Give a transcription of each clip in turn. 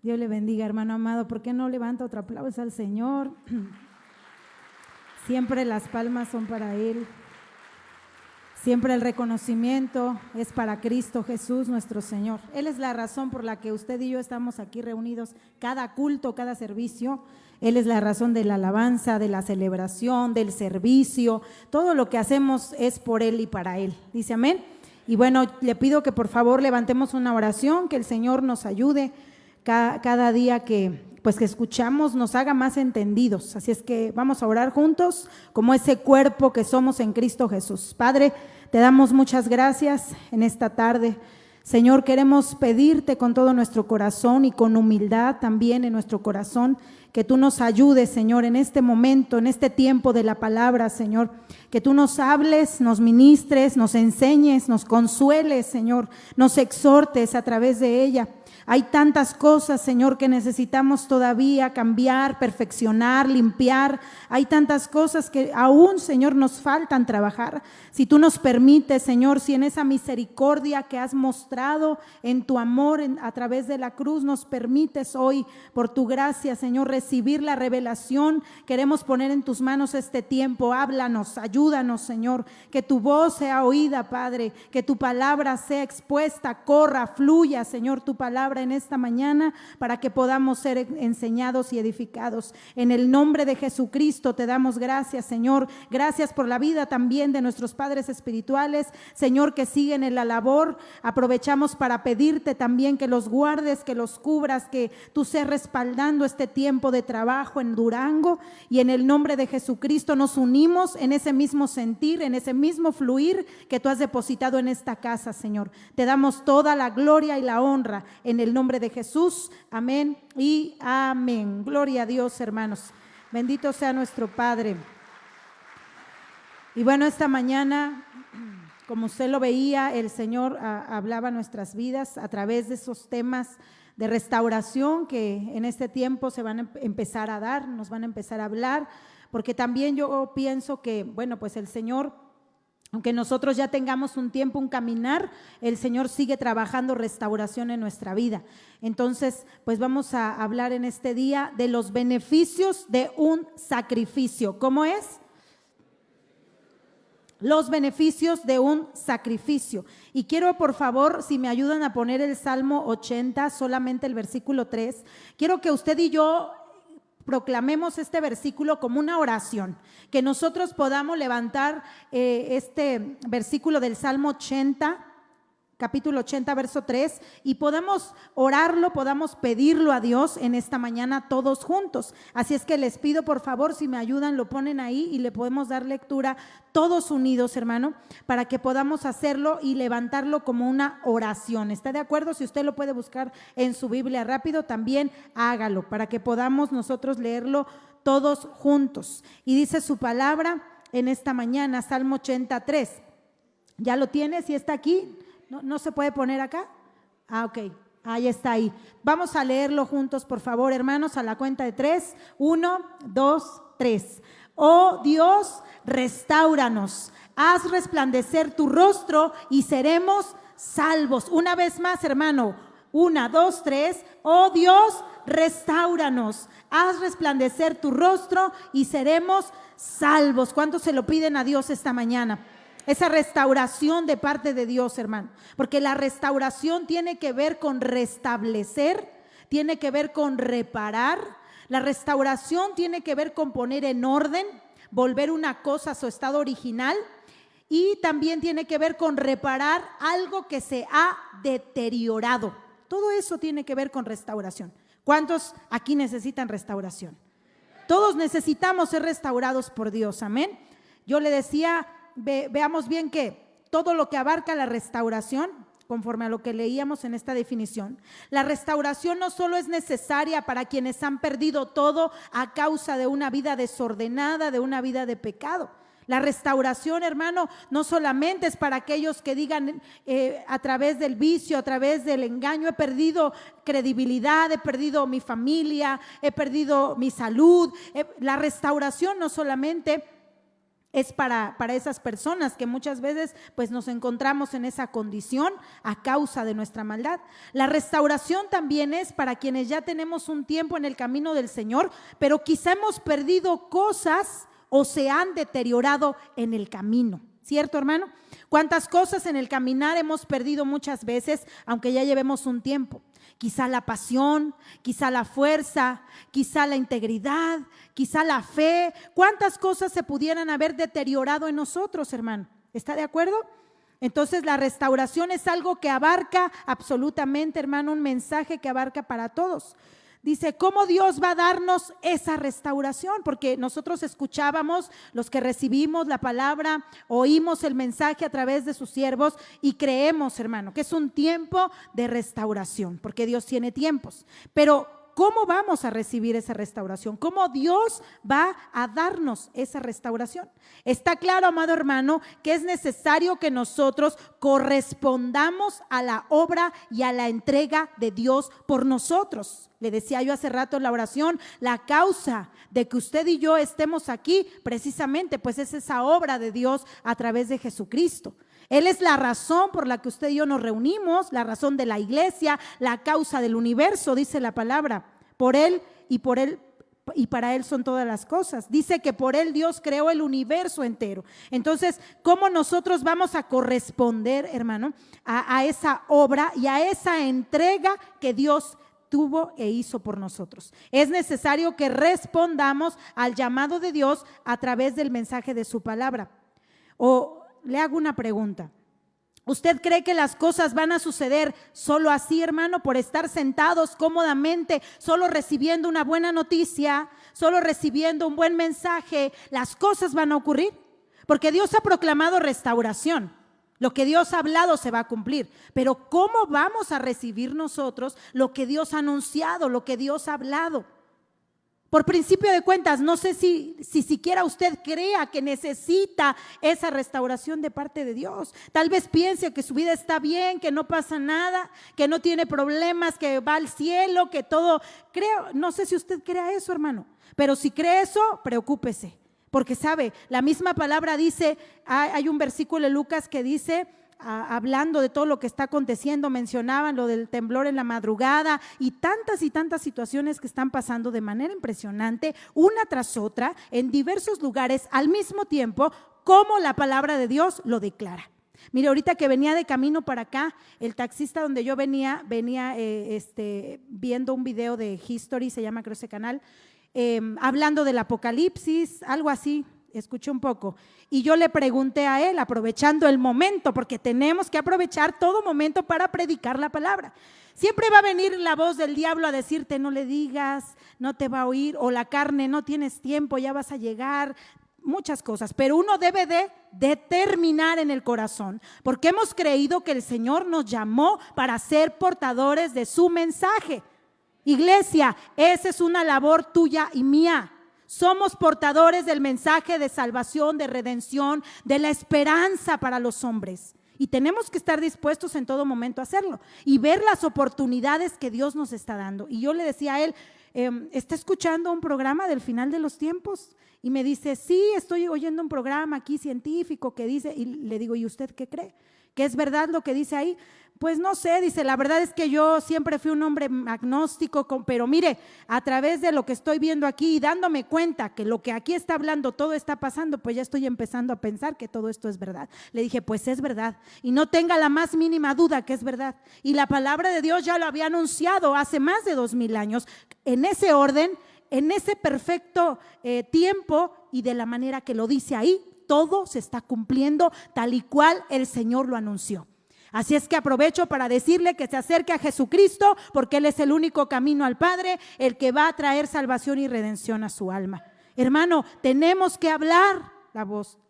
Dios le bendiga, hermano amado. ¿Por qué no levanta otro aplauso al Señor? Siempre las palmas son para Él. Siempre el reconocimiento es para Cristo Jesús, nuestro Señor. Él es la razón por la que usted y yo estamos aquí reunidos cada culto, cada servicio. Él es la razón de la alabanza, de la celebración, del servicio. Todo lo que hacemos es por Él y para Él. Dice amén. Y bueno, le pido que por favor levantemos una oración, que el Señor nos ayude cada día que escuchamos, nos haga más entendidos. Así es que vamos a orar juntos como ese cuerpo que somos en Cristo Jesús. Padre, te damos muchas gracias en esta tarde. Señor, queremos pedirte con todo nuestro corazón y con humildad también en nuestro corazón, que tú nos ayudes, Señor, en este momento, en este tiempo de la palabra, Señor, que tú nos hables, nos ministres, nos enseñes, nos consueles, Señor, nos exhortes a través de ella. Hay tantas cosas, Señor, que necesitamos todavía cambiar, perfeccionar, limpiar. Hay tantas cosas que aún, Señor, nos faltan trabajar. Si tú nos permites, Señor, si en esa misericordia que has mostrado en tu amor a través de la cruz, nos permites hoy, por tu gracia, Señor, recibir la revelación, queremos poner en tus manos este tiempo. Háblanos, ayúdanos, Señor, que tu voz sea oída, Padre, que tu palabra sea expuesta, corra, fluya, Señor, tu palabra en esta mañana para que podamos ser enseñados y edificados. En el nombre de Jesucristo te damos gracias, Señor. Gracias por la vida también de nuestros padres espirituales, Señor, que siguen en la labor. Aprovechamos para pedirte también que los guardes, que los cubras, que tú seas respaldando este tiempo de trabajo en Durango, y en el nombre de Jesucristo nos unimos en ese mismo sentir, en ese mismo fluir que tú has depositado en esta casa, Señor. Te damos toda la gloria y la honra en el nombre de Jesús, amén y amén. Gloria a Dios, hermanos. Bendito sea nuestro Padre. Y bueno, esta mañana, como usted lo veía, el Señor hablaba nuestras vidas a través de esos temas de restauración que en este tiempo se van a empezar a dar, nos van a empezar a hablar, porque también yo pienso que, bueno, pues el Señor, aunque nosotros ya tengamos un tiempo, un caminar, el Señor sigue trabajando restauración en nuestra vida. Entonces, pues vamos a hablar en este día de los beneficios de un sacrificio. ¿Cómo es? Los beneficios de un sacrificio. Y quiero, por favor, si me ayudan a poner el Salmo 80, solamente el versículo 3. Quiero que usted y yo proclamemos este versículo como una oración, que nosotros podamos levantar este versículo del Salmo 80, capítulo 80, verso 3, y podamos orarlo, podamos pedirlo a Dios en esta mañana todos juntos. Así es que les pido, por favor, si me ayudan, lo ponen ahí y le podemos dar lectura todos unidos, hermano, para que podamos hacerlo y levantarlo como una oración. ¿Está de acuerdo? Si usted lo puede buscar en su Biblia rápido, también hágalo, para que podamos nosotros leerlo todos juntos. Y dice su palabra en esta mañana, Salmo 83. ¿Ya lo tienes? ¿Y está aquí? ¿No se puede poner acá? Ok, ahí está ahí. Vamos a leerlo juntos, por favor, hermanos, a la cuenta de 3. 1, 2, 3. Oh Dios, restáuranos, haz resplandecer tu rostro y seremos salvos. Una vez más, hermano. 1, 2, 3. Oh Dios, restáuranos, haz resplandecer tu rostro y seremos salvos. ¿Cuántos se lo piden a Dios esta mañana? Esa restauración de parte de Dios, hermano, porque la restauración tiene que ver con restablecer, tiene que ver con reparar. La restauración tiene que ver con poner en orden, volver una cosa a su estado original, y también tiene que ver con reparar algo que se ha deteriorado. Todo eso tiene que ver con restauración. ¿Cuántos aquí necesitan restauración? Todos necesitamos ser restaurados por Dios, amén. Yo le decía, veamos bien que todo lo que abarca la restauración, conforme a lo que leíamos en esta definición, la restauración no solo es necesaria para quienes han perdido todo a causa de una vida desordenada, de una vida de pecado. La restauración, hermano, no solamente es para aquellos que digan a través del vicio, a través del engaño, he perdido credibilidad, he perdido mi familia, he perdido mi salud. La restauración no solamente es para esas personas que muchas veces pues nos encontramos en esa condición a causa de nuestra maldad. La restauración también es para quienes ya tenemos un tiempo en el camino del Señor, pero quizá hemos perdido cosas o se han deteriorado en el camino. ¿Cierto, hermano? ¿Cuántas cosas en el caminar hemos perdido muchas veces, aunque ya llevemos un tiempo? Quizá la pasión, quizá la fuerza, quizá la integridad, quizá la fe. ¿Cuántas cosas se pudieran haber deteriorado en nosotros, hermano? ¿Está de acuerdo? Entonces la restauración es algo que abarca absolutamente, hermano, un mensaje que abarca para todos. Dice, ¿cómo Dios va a darnos esa restauración? Porque nosotros escuchábamos, los que recibimos la palabra, oímos el mensaje a través de sus siervos y creemos, hermano, que es un tiempo de restauración, porque Dios tiene tiempos. Pero ¿cómo vamos a recibir esa restauración? ¿Cómo Dios va a darnos esa restauración? Está claro, amado hermano, que es necesario que nosotros correspondamos a la obra y a la entrega de Dios por nosotros. Le decía yo hace rato en la oración, la causa de que usted y yo estemos aquí precisamente pues es esa obra de Dios a través de Jesucristo. Él es la razón por la que usted y yo nos reunimos, la razón de la iglesia, la causa del universo, dice la palabra. Por Él y para Él son todas las cosas. Dice que por Él Dios creó el universo entero. Entonces, ¿cómo nosotros vamos a corresponder, hermano, a esa obra y a esa entrega que Dios tuvo e hizo por nosotros? Es necesario que respondamos al llamado de Dios a través del mensaje de su palabra. O le hago una pregunta. ¿Usted cree que las cosas van a suceder solo así, hermano, por estar sentados cómodamente, solo recibiendo una buena noticia, solo recibiendo un buen mensaje? Las cosas van a ocurrir, porque Dios ha proclamado restauración. Lo que Dios ha hablado se va a cumplir, pero ¿cómo vamos a recibir nosotros lo que Dios ha anunciado, lo que Dios ha hablado? Por principio de cuentas, no sé si siquiera usted crea que necesita esa restauración de parte de Dios. Tal vez piense que su vida está bien, que no pasa nada, que no tiene problemas, que va al cielo, que todo. No sé si usted crea eso, hermano, pero si cree eso, preocúpese. Porque sabe, la misma palabra dice, hay un versículo en Lucas que dice, hablando de todo lo que está aconteciendo, mencionaban lo del temblor en la madrugada y tantas situaciones que están pasando de manera impresionante, una tras otra, en diversos lugares al mismo tiempo, como la palabra de Dios lo declara. Mire, ahorita que venía de camino para acá, el taxista donde yo venía viendo un video de History, se llama creo ese canal, hablando del Apocalipsis, algo así. Escuché un poco y yo le pregunté a él, aprovechando el momento, porque tenemos que aprovechar todo momento para predicar la palabra. Siempre va a venir la voz del diablo a decirte, no le digas, no te va a oír, o la carne, no tienes tiempo, ya vas a llegar, muchas cosas, pero uno debe de determinar en el corazón, porque hemos creído que el Señor nos llamó para ser portadores de su mensaje. Iglesia, esa es una labor tuya y mía. Somos portadores del mensaje de salvación, de redención, de la esperanza para los hombres. Y tenemos que estar dispuestos en todo momento a hacerlo y ver las oportunidades que Dios nos está dando. Y yo le decía a él, ¿está escuchando un programa del final de los tiempos? Y me dice, sí, estoy oyendo un programa aquí científico que dice, y le digo, ¿y usted qué cree? ¿Que es verdad lo que dice ahí? Pues no sé, dice, la verdad es que yo siempre fui un hombre agnóstico, pero mire, a través de lo que estoy viendo aquí y dándome cuenta que lo que aquí está hablando, todo está pasando, pues ya estoy empezando a pensar que todo esto es verdad. Le dije, pues es verdad, y no tenga la más mínima duda que es verdad. Y la palabra de Dios ya lo había anunciado hace más de 2000 años, en ese orden, en ese perfecto tiempo y de la manera que lo dice ahí. Todo se está cumpliendo tal y cual el Señor lo anunció. Así es que aprovecho para decirle que se acerque a Jesucristo, porque Él es el único camino al Padre, el que va a traer salvación y redención a su alma. Hermano, tenemos que hablar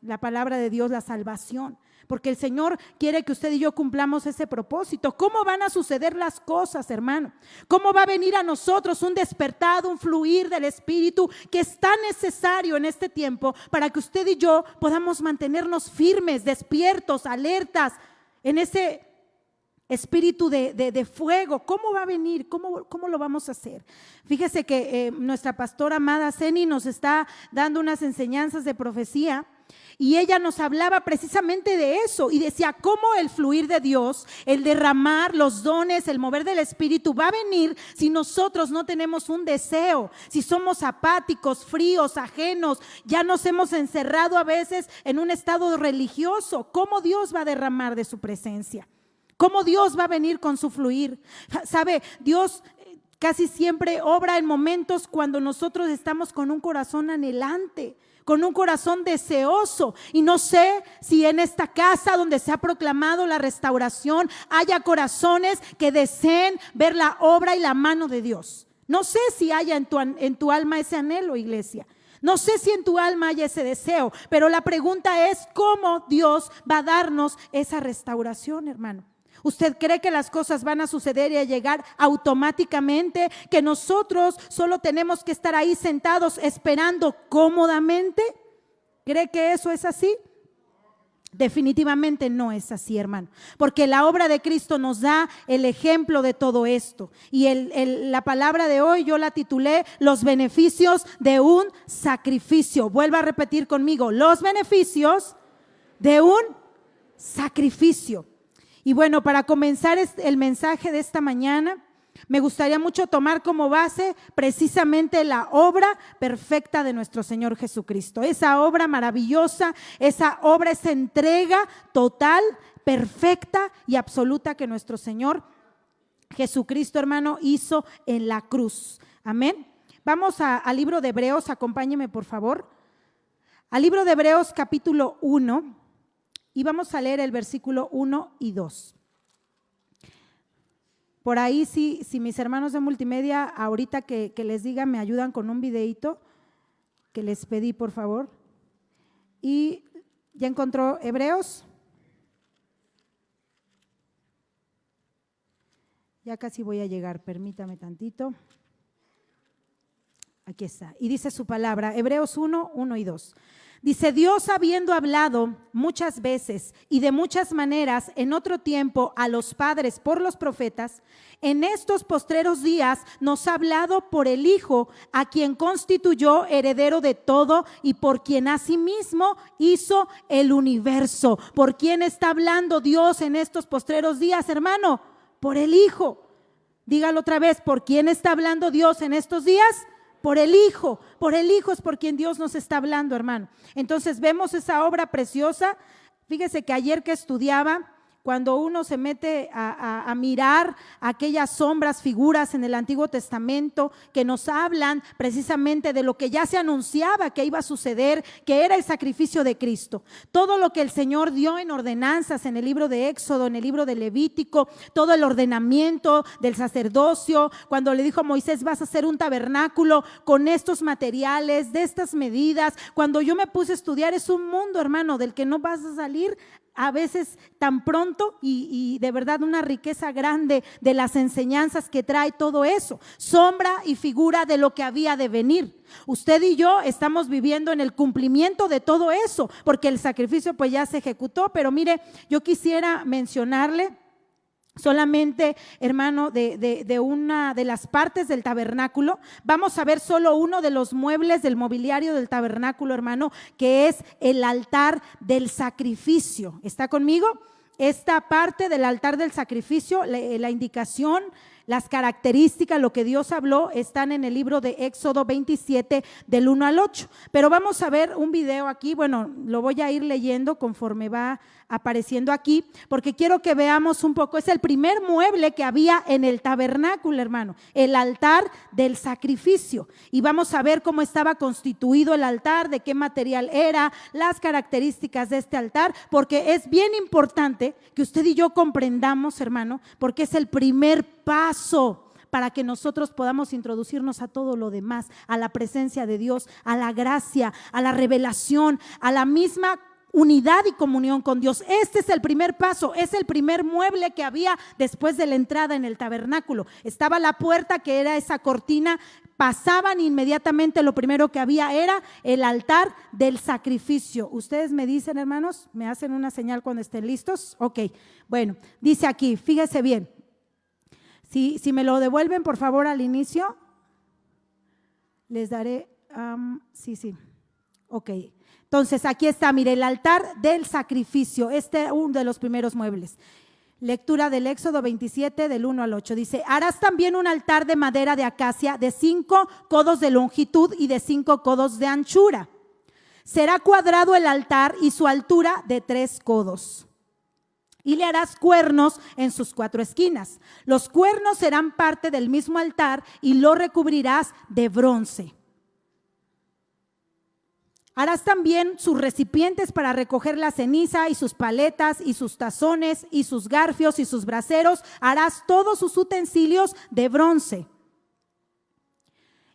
la palabra de Dios, la salvación, porque el Señor quiere que usted y yo cumplamos ese propósito. ¿Cómo van a suceder las cosas, hermano? ¿Cómo va a venir a nosotros un despertado, un fluir del Espíritu que es tan necesario en este tiempo para que usted y yo podamos mantenernos firmes, despiertos, alertas en ese espíritu de fuego? ¿Cómo va a venir? ¿Cómo lo vamos a hacer? Fíjese que nuestra pastora amada Ceni nos está dando unas enseñanzas de profecía Y ella nos hablaba precisamente de eso y decía cómo el fluir de Dios, el derramar los dones, el mover del Espíritu va a venir si nosotros no tenemos un deseo, si somos apáticos, fríos, ajenos, ya nos hemos encerrado a veces en un estado religioso. ¿Cómo Dios va a derramar de su presencia? ¿Cómo Dios va a venir con su fluir? ¿Sabe? Dios casi siempre obra en momentos cuando nosotros estamos con un corazón anhelante, con un corazón deseoso. Y no sé si en esta casa donde se ha proclamado la restauración haya corazones que deseen ver la obra y la mano de Dios. No sé si haya en tu alma ese anhelo, iglesia. No sé si en tu alma hay ese deseo, pero la pregunta es ¿cómo Dios va a darnos esa restauración, hermano? ¿Usted cree que las cosas van a suceder y a llegar automáticamente? ¿Que nosotros solo tenemos que estar ahí sentados esperando cómodamente? ¿Cree que eso es así? Definitivamente no es así, hermano, porque la obra de Cristo nos da el ejemplo de todo esto. Y la palabra de hoy yo la titulé Los beneficios de un sacrificio. Vuelva a repetir conmigo, los beneficios de un sacrificio. Y bueno, para comenzar el mensaje de esta mañana, me gustaría mucho tomar como base precisamente la obra perfecta de nuestro Señor Jesucristo. Esa obra maravillosa, esa obra, esa entrega total, perfecta y absoluta que nuestro Señor Jesucristo, hermano, hizo en la cruz. Amén. Vamos al libro de Hebreos, acompáñeme por favor. Al libro de Hebreos capítulo 1. Y vamos a leer el versículo 1 y 2. Por ahí, si mis hermanos de multimedia, ahorita que les diga, me ayudan con un videíto que les pedí, por favor. Y ya encontró Hebreos. Ya casi voy a llegar, permítame tantito. Aquí está. Y dice su palabra, Hebreos 1, 1 y 2. Dice, Dios habiendo hablado muchas veces y de muchas maneras en otro tiempo a los padres por los profetas, en estos postreros días nos ha hablado por el Hijo, a quien constituyó heredero de todo y por quien asimismo hizo el universo. ¿Por quién está hablando Dios en estos postreros días, hermano? Por el Hijo. Dígalo otra vez, ¿por quién está hablando Dios en estos días? Por el Hijo es por quien Dios nos está hablando, hermano. Entonces vemos esa obra preciosa. Fíjese que ayer que estudiaba, cuando uno se mete a mirar aquellas sombras, figuras en el Antiguo Testamento que nos hablan precisamente de lo que ya se anunciaba que iba a suceder, que era el sacrificio de Cristo. Todo lo que el Señor dio en ordenanzas en el libro de Éxodo, en el libro de Levítico, todo el ordenamiento del sacerdocio, cuando le dijo a Moisés, vas a hacer un tabernáculo con estos materiales, de estas medidas. Cuando yo me puse a estudiar, es un mundo, hermano, del que no vas a salir a veces tan pronto y de verdad una riqueza grande de las enseñanzas que trae todo eso, sombra y figura de lo que había de venir. Usted y yo estamos viviendo en el cumplimiento de todo eso, porque el sacrificio pues ya se ejecutó, pero mire, yo quisiera mencionarle solamente, hermano, de una de las partes del tabernáculo. Vamos a ver solo uno de los muebles del mobiliario del tabernáculo, hermano, que es el altar del sacrificio. ¿Está conmigo? Esta parte del altar del sacrificio, la indicación, las características, lo que Dios habló, están en el libro de Éxodo 27 del 1 al 8. Pero vamos a ver un video aquí, bueno, lo voy a ir leyendo conforme va apareciendo aquí, porque quiero que veamos un poco. Es el primer mueble que había en el tabernáculo, hermano, el altar del sacrificio. Y vamos a ver cómo estaba constituido el altar, de qué material era, las características de este altar, porque es bien importante que usted y yo comprendamos, hermano, porque es el primer paso para que nosotros podamos introducirnos a todo lo demás, a la presencia de Dios, a la gracia, a la revelación, a la misma unidad y comunión con Dios. Este es el primer paso, es el primer mueble que había después de la entrada en el tabernáculo. Estaba la puerta, que era esa cortina, pasaban inmediatamente, lo primero que había era el altar del sacrificio. Ustedes me dicen, hermanos, me hacen una señal cuando estén listos. Ok, bueno, dice aquí, fíjese bien. Si me lo devuelven por favor al inicio, les daré, sí, Ok, entonces aquí está, mire, el altar del sacrificio, uno de los primeros muebles. Lectura del Éxodo 27, del 1 al 8, dice: harás también un altar de madera de acacia de 5 codos de longitud y de 5 codos de anchura. Será cuadrado el altar y su altura de 3 codos. Y le harás cuernos en sus 4 esquinas. Los cuernos serán parte del mismo altar y lo recubrirás de bronce. Harás también sus recipientes para recoger la ceniza y sus paletas y sus tazones y sus garfios y sus braseros. Harás todos sus utensilios de bronce.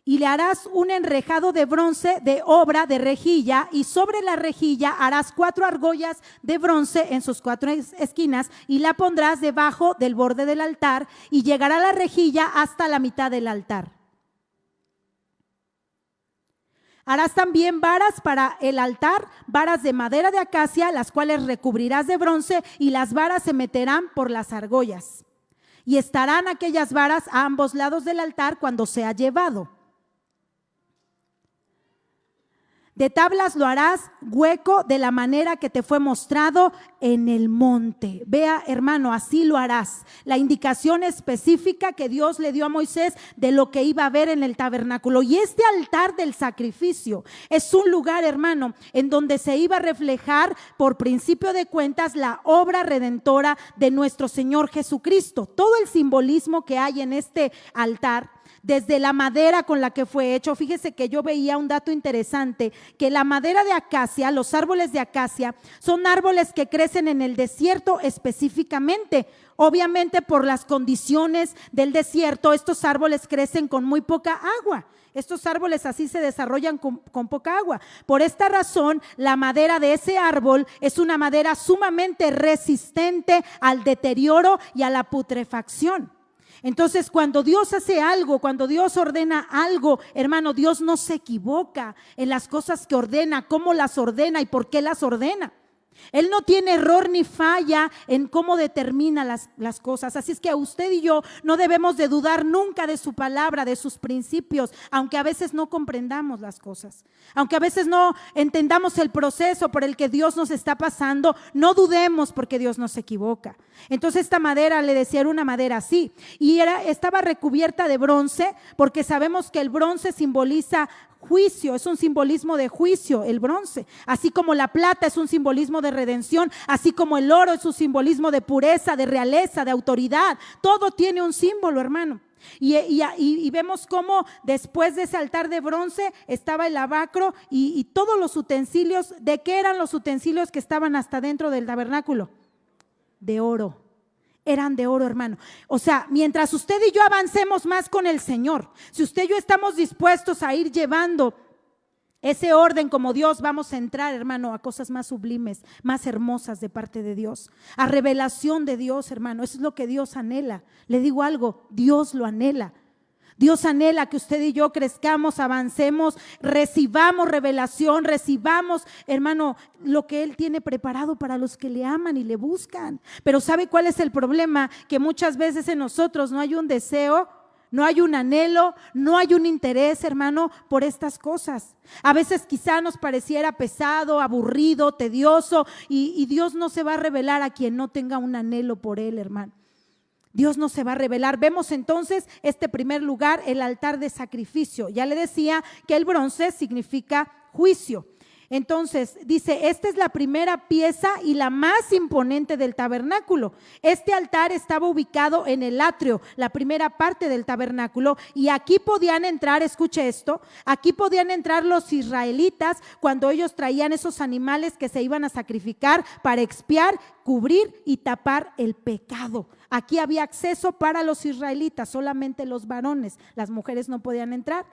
Y le harás un enrejado de bronce de obra de rejilla, y sobre la rejilla harás 4 argollas de bronce en sus 4 esquinas, y la pondrás debajo del borde del altar, y llegará la rejilla hasta la mitad del altar. Harás también varas para el altar, varas de madera de acacia, las cuales recubrirás de bronce, y las varas se meterán por las argollas. Y estarán aquellas varas a ambos lados del altar cuando sea llevado. De tablas lo harás hueco de la manera que te fue mostrado en el monte. Vea, hermano, así lo harás. La indicación específica que Dios le dio a Moisés de lo que iba a ver en el tabernáculo. Y este altar del sacrificio es un lugar, hermano, en donde se iba a reflejar por principio de cuentas la obra redentora de nuestro Señor Jesucristo. Todo el simbolismo que hay en este altar, desde la madera con la que fue hecho. Fíjese que yo veía un dato interesante, que la madera de acacia, los árboles de acacia, son árboles que crecen en el desierto específicamente. Obviamente por las condiciones del desierto, estos árboles crecen con muy poca agua. Estos árboles así se desarrollan con poca agua. Por esta razón, la madera de ese árbol es una madera sumamente resistente al deterioro y a la putrefacción. Entonces, cuando Dios hace algo, cuando Dios ordena algo, hermano, Dios no se equivoca en las cosas que ordena, cómo las ordena y por qué las ordena. Él no tiene error ni falla en cómo determina las cosas. Así es que a usted y yo no debemos de dudar nunca de su palabra, de sus principios, aunque a veces no comprendamos las cosas, aunque a veces no entendamos el proceso por el que Dios nos está pasando. No dudemos, porque Dios no se equivoca. Entonces esta madera, le decía, era una madera así, y estaba recubierta de bronce, porque sabemos que el bronce simboliza juicio, es un simbolismo de juicio, el bronce, así como la plata es un simbolismo de redención, así como el oro es un simbolismo de pureza, de realeza, de autoridad. Todo tiene un símbolo, hermano. Y vemos cómo después de ese altar de bronce estaba el lavacro y todos los utensilios. ¿De qué eran los utensilios que estaban hasta dentro del tabernáculo? De oro. Eran de oro, hermano. O sea, mientras usted y yo avancemos más con el Señor, si usted y yo estamos dispuestos a ir llevando ese orden como Dios, vamos a entrar, hermano, a cosas más sublimes, más hermosas de parte de Dios, a revelación de Dios, hermano. Eso es lo que Dios anhela. Le digo algo, Dios lo anhela. Dios anhela que usted y yo crezcamos, avancemos, recibamos revelación, recibamos, hermano, lo que Él tiene preparado para los que le aman y le buscan. Pero ¿sabe cuál es el problema? Que muchas veces en nosotros no hay un deseo, no hay un anhelo, no hay un interés, hermano, por estas cosas. A veces quizá nos pareciera pesado, aburrido, tedioso, y Dios no se va a revelar a quien no tenga un anhelo por Él, hermano. Dios no se va a revelar. Vemos entonces este primer lugar, el altar de sacrificio. Ya le decía que el bronce significa juicio. Entonces dice, esta es la primera pieza y la más imponente del tabernáculo. Este altar estaba ubicado en el atrio, la primera parte del tabernáculo, y aquí podían entrar, escuche esto, aquí podían entrar los israelitas cuando ellos traían esos animales que se iban a sacrificar para expiar, cubrir y tapar el pecado. Aquí había acceso para los israelitas, solamente los varones, las mujeres no podían entrar.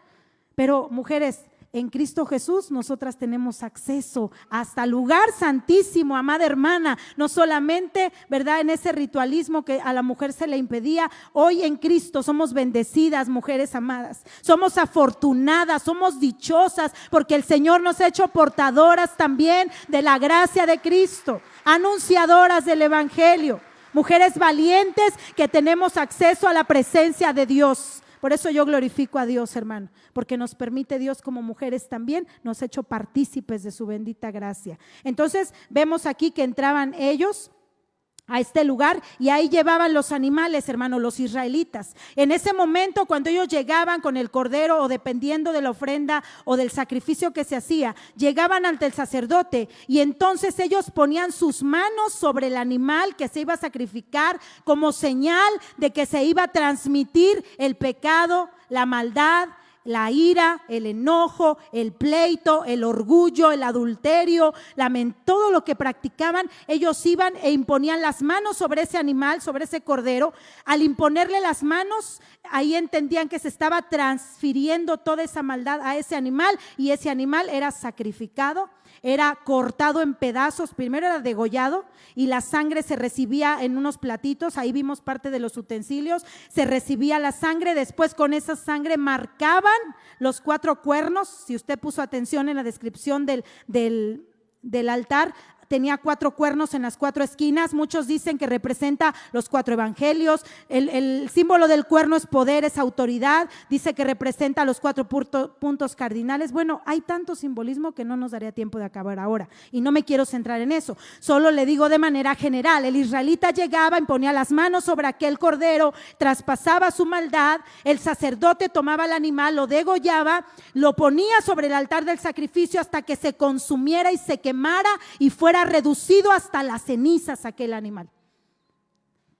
Pero mujeres, en Cristo Jesús nosotras tenemos acceso hasta el lugar santísimo, amada hermana. No solamente, ¿verdad?, en ese ritualismo que a la mujer se le impedía. Hoy en Cristo somos bendecidas, mujeres amadas. Somos afortunadas, somos dichosas, porque el Señor nos ha hecho portadoras también de la gracia de Cristo, anunciadoras del Evangelio. Mujeres valientes que tenemos acceso a la presencia de Dios. Por eso yo glorifico a Dios, hermano, porque nos permite Dios como mujeres también, nos ha hecho partícipes de su bendita gracia. Entonces vemos aquí que entraban ellos a este lugar y ahí llevaban los animales, hermano, los israelitas. En ese momento, cuando ellos llegaban con el cordero o dependiendo de la ofrenda o del sacrificio que se hacía, llegaban ante el sacerdote y entonces ellos ponían sus manos sobre el animal que se iba a sacrificar como señal de que se iba a transmitir el pecado, la maldad, la ira, el enojo, el pleito, el orgullo, el adulterio, todo lo que practicaban. Ellos iban e imponían las manos sobre ese animal, sobre ese cordero. Al imponerle las manos, ahí entendían que se estaba transfiriendo toda esa maldad a ese animal y ese animal era sacrificado. Era cortado en pedazos, primero era degollado y la sangre se recibía en unos platitos, ahí vimos parte de los utensilios, se recibía la sangre, después con esa sangre marcaban los 4 cuernos, si usted puso atención en la descripción del altar, tenía 4 cuernos en las 4 esquinas. Muchos dicen que representa los 4 evangelios. El símbolo del cuerno es poder, es autoridad. Dice que representa los 4 puntos cardinales. Bueno, hay tanto simbolismo que no nos daría tiempo de acabar ahora y no me quiero centrar en eso. Solo le digo de manera general, el israelita llegaba, imponía las manos sobre aquel cordero, traspasaba su maldad, el sacerdote tomaba el animal, lo degollaba, lo ponía sobre el altar del sacrificio hasta que se consumiera y se quemara y fuera reducido hasta las cenizas aquel animal.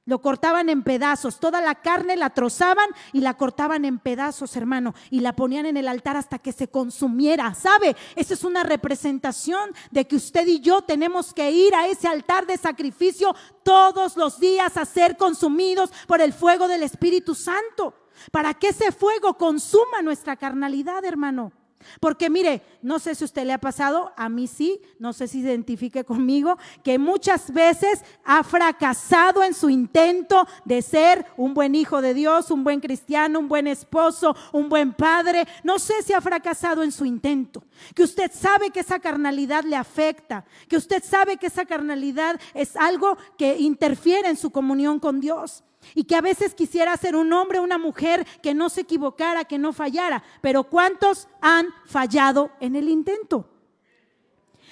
Lo cortaban en pedazos, toda la carne la trozaban y la cortaban en pedazos, hermano, y la ponían en el altar hasta que se consumiera. ¿Sabe? Esa es una representación de que usted y yo tenemos que ir a ese altar de sacrificio todos los días a ser consumidos por el fuego del Espíritu Santo, para que ese fuego consuma nuestra carnalidad, hermano. Porque mire, no sé si a usted le ha pasado, a mí sí, no sé si se identifique conmigo, que muchas veces ha fracasado en su intento de ser un buen hijo de Dios, un buen cristiano, un buen esposo, un buen padre. No sé si ha fracasado en su intento, que usted sabe que esa carnalidad le afecta, que usted sabe que esa carnalidad es algo que interfiere en su comunión con Dios. Y que a veces quisiera ser un hombre o una mujer que no se equivocara, que no fallara. Pero ¿cuántos han fallado en el intento?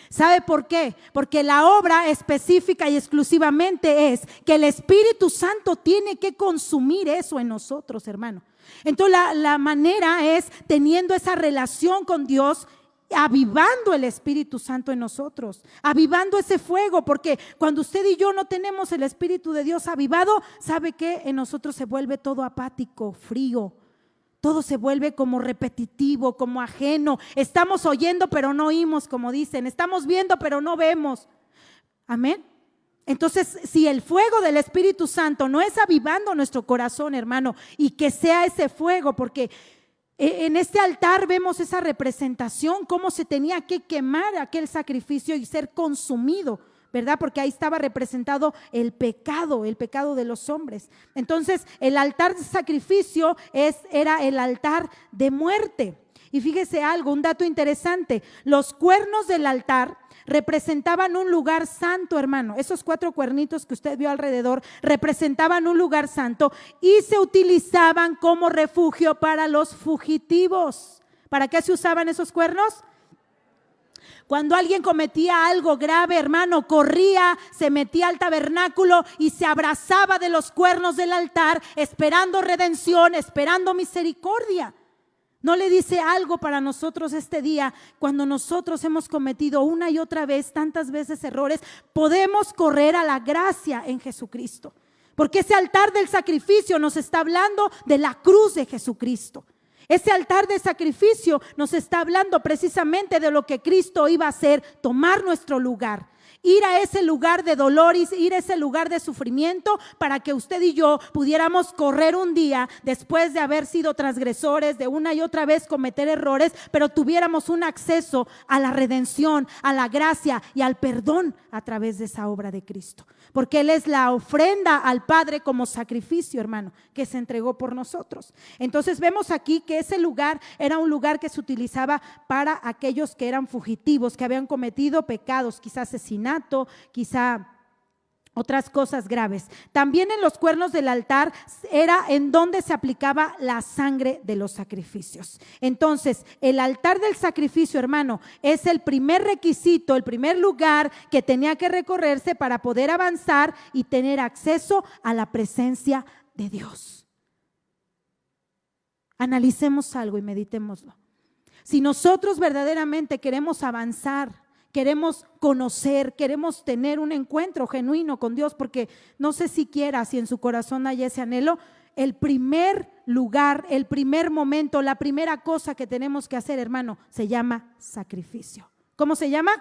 ¿Sabe por qué? Porque la obra específica y exclusivamente es que el Espíritu Santo tiene que consumir eso en nosotros, hermano. Entonces la manera es teniendo esa relación con Dios, avivando el Espíritu Santo en nosotros, avivando ese fuego, porque cuando usted y yo no tenemos el Espíritu de Dios avivado, ¿sabe qué? En nosotros se vuelve todo apático, frío, todo se vuelve como repetitivo, como ajeno. Estamos oyendo pero no oímos, como dicen, estamos viendo pero no vemos. Amén. Entonces, si el fuego del Espíritu Santo no es avivando nuestro corazón, hermano, y que sea ese fuego, porque en este altar vemos esa representación, cómo se tenía que quemar aquel sacrificio y ser consumido, ¿verdad? Porque ahí estaba representado el pecado de los hombres. Entonces, el altar de sacrificio era el altar de muerte. Y fíjese algo, un dato interesante, los cuernos del altar representaban un lugar santo, hermano. Esos 4 cuernitos que usted vio alrededor representaban un lugar santo y se utilizaban como refugio para los fugitivos. ¿Para qué se usaban esos cuernos? Cuando alguien cometía algo grave, hermano, corría, se metía al tabernáculo y se abrazaba de los cuernos del altar, esperando redención, esperando misericordia. ¿No le dice algo para nosotros este día? Cuando nosotros hemos cometido una y otra vez, tantas veces errores, podemos correr a la gracia en Jesucristo. Porque ese altar del sacrificio nos está hablando de la cruz de Jesucristo. Ese altar de sacrificio nos está hablando precisamente de lo que Cristo iba a hacer, tomar nuestro lugar. Ir a ese lugar de dolor, ir a ese lugar de sufrimiento para que usted y yo pudiéramos correr un día después de haber sido transgresores, de una y otra vez cometer errores, pero tuviéramos un acceso a la redención, a la gracia y al perdón a través de esa obra de Cristo. Porque Él es la ofrenda al Padre como sacrificio, hermano, que se entregó por nosotros. Entonces vemos aquí que ese lugar era un lugar que se utilizaba para aquellos que eran fugitivos, que habían cometido pecados, quizás asesinato, quizá otras cosas graves. También en los cuernos del altar era en donde se aplicaba la sangre de los sacrificios. Entonces, el altar del sacrificio, hermano, es el primer requisito, el primer lugar que tenía que recorrerse para poder avanzar y tener acceso a la presencia de Dios. Analicemos algo y meditémoslo. Si nosotros verdaderamente queremos avanzar, queremos conocer, queremos tener un encuentro genuino con Dios, porque no sé siquiera si en su corazón hay ese anhelo, el primer lugar, el primer momento, la primera cosa que tenemos que hacer, hermano, se llama sacrificio. ¿Cómo se llama?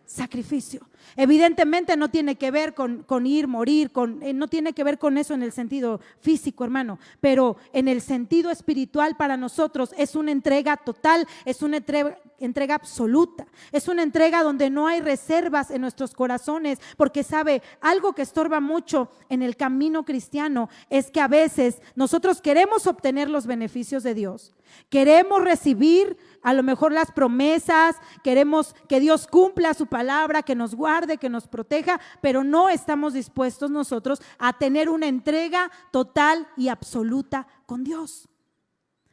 Sacrificio. Evidentemente no tiene que ver con ir, morir, no tiene que ver con eso en el sentido físico, hermano, pero en el sentido espiritual para nosotros es una entrega total, es una entrega absoluta, es una entrega donde no hay reservas en nuestros corazones, porque sabe, algo que estorba mucho en el camino cristiano es que a veces nosotros queremos obtener los beneficios de Dios, queremos recibir a lo mejor las promesas, queremos que Dios cumpla su palabra, que nos guarde, que nos proteja, pero no estamos dispuestos nosotros a tener una entrega total y absoluta con Dios.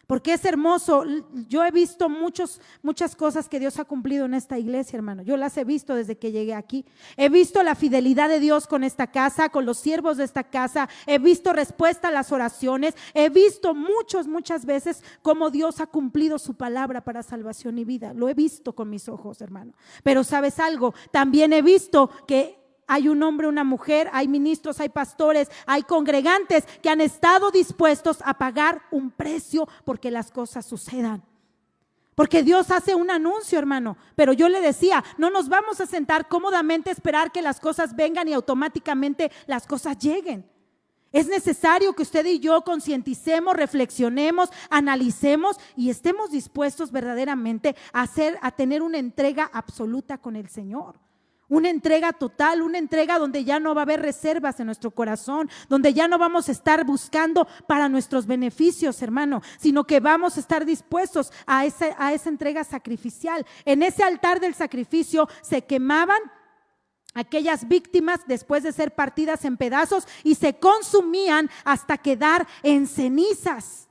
Porque es hermoso, yo he visto muchas cosas que Dios ha cumplido en esta iglesia, hermano. Yo las he visto desde que llegué aquí. He visto la fidelidad de Dios con esta casa, con los siervos de esta casa. He visto respuesta a las oraciones. He visto muchas veces cómo Dios ha cumplido su palabra para salvación y vida. Lo he visto con mis ojos, hermano. Pero ¿sabes algo? También he visto que hay un hombre, una mujer, hay ministros, hay pastores, hay congregantes que han estado dispuestos a pagar un precio porque las cosas sucedan. Porque Dios hace un anuncio, hermano, pero yo le decía, no nos vamos a sentar cómodamente a esperar que las cosas vengan y automáticamente las cosas lleguen. Es necesario que usted y yo concienticemos, reflexionemos, analicemos y estemos dispuestos verdaderamente a tener una entrega absoluta con el Señor. Una entrega total, una entrega donde ya no va a haber reservas en nuestro corazón, donde ya no vamos a estar buscando para nuestros beneficios, hermano, sino que vamos a estar dispuestos a esa entrega sacrificial. En ese altar del sacrificio se quemaban aquellas víctimas después de ser partidas en pedazos y se consumían hasta quedar en cenizas.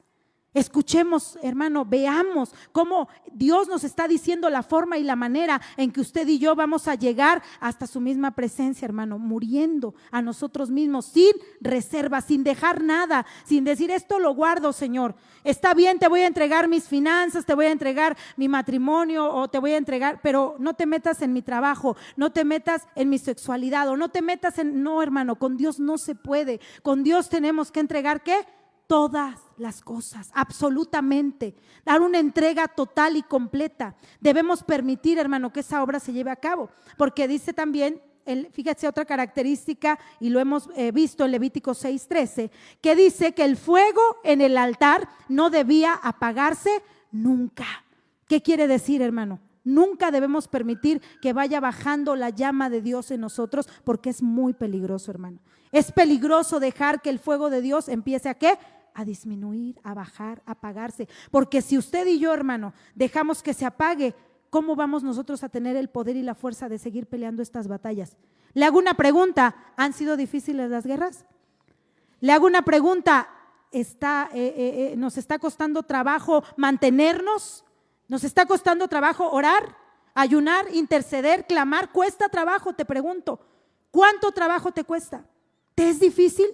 Escuchemos, hermano, veamos cómo Dios nos está diciendo la forma y la manera en que usted y yo vamos a llegar hasta su misma presencia, hermano, muriendo a nosotros mismos, sin reserva, sin dejar nada, sin decir esto lo guardo, Señor. Está bien, te voy a entregar mis finanzas, te voy a entregar mi matrimonio o te voy a entregar, pero no te metas en mi trabajo, no te metas en mi sexualidad o no te metas en… No, hermano, con Dios no se puede. Con Dios tenemos que entregar ¿qué? Todas las cosas, absolutamente, dar una entrega total y completa. Debemos permitir, hermano, que esa obra se lleve a cabo, porque dice también, fíjate otra característica y lo hemos visto en Levítico 6:13, que dice que el fuego en el altar no debía apagarse nunca. ¿Qué quiere decir, hermano? Nunca debemos permitir que vaya bajando la llama de Dios en nosotros, porque es muy peligroso, hermano. Es peligroso dejar que el fuego de Dios empiece ¿a qué? A disminuir, a bajar, a apagarse. Porque si usted y yo, hermano, dejamos que se apague, ¿cómo vamos nosotros a tener el poder y la fuerza de seguir peleando estas batallas? Le hago una pregunta, ¿han sido difíciles las guerras? Le hago una pregunta, ¿nos está costando trabajo mantenernos? ¿Nos está costando trabajo orar, ayunar, interceder, clamar? ¿Cuesta trabajo? Te pregunto, ¿cuánto trabajo te cuesta? ¿Te es difícil?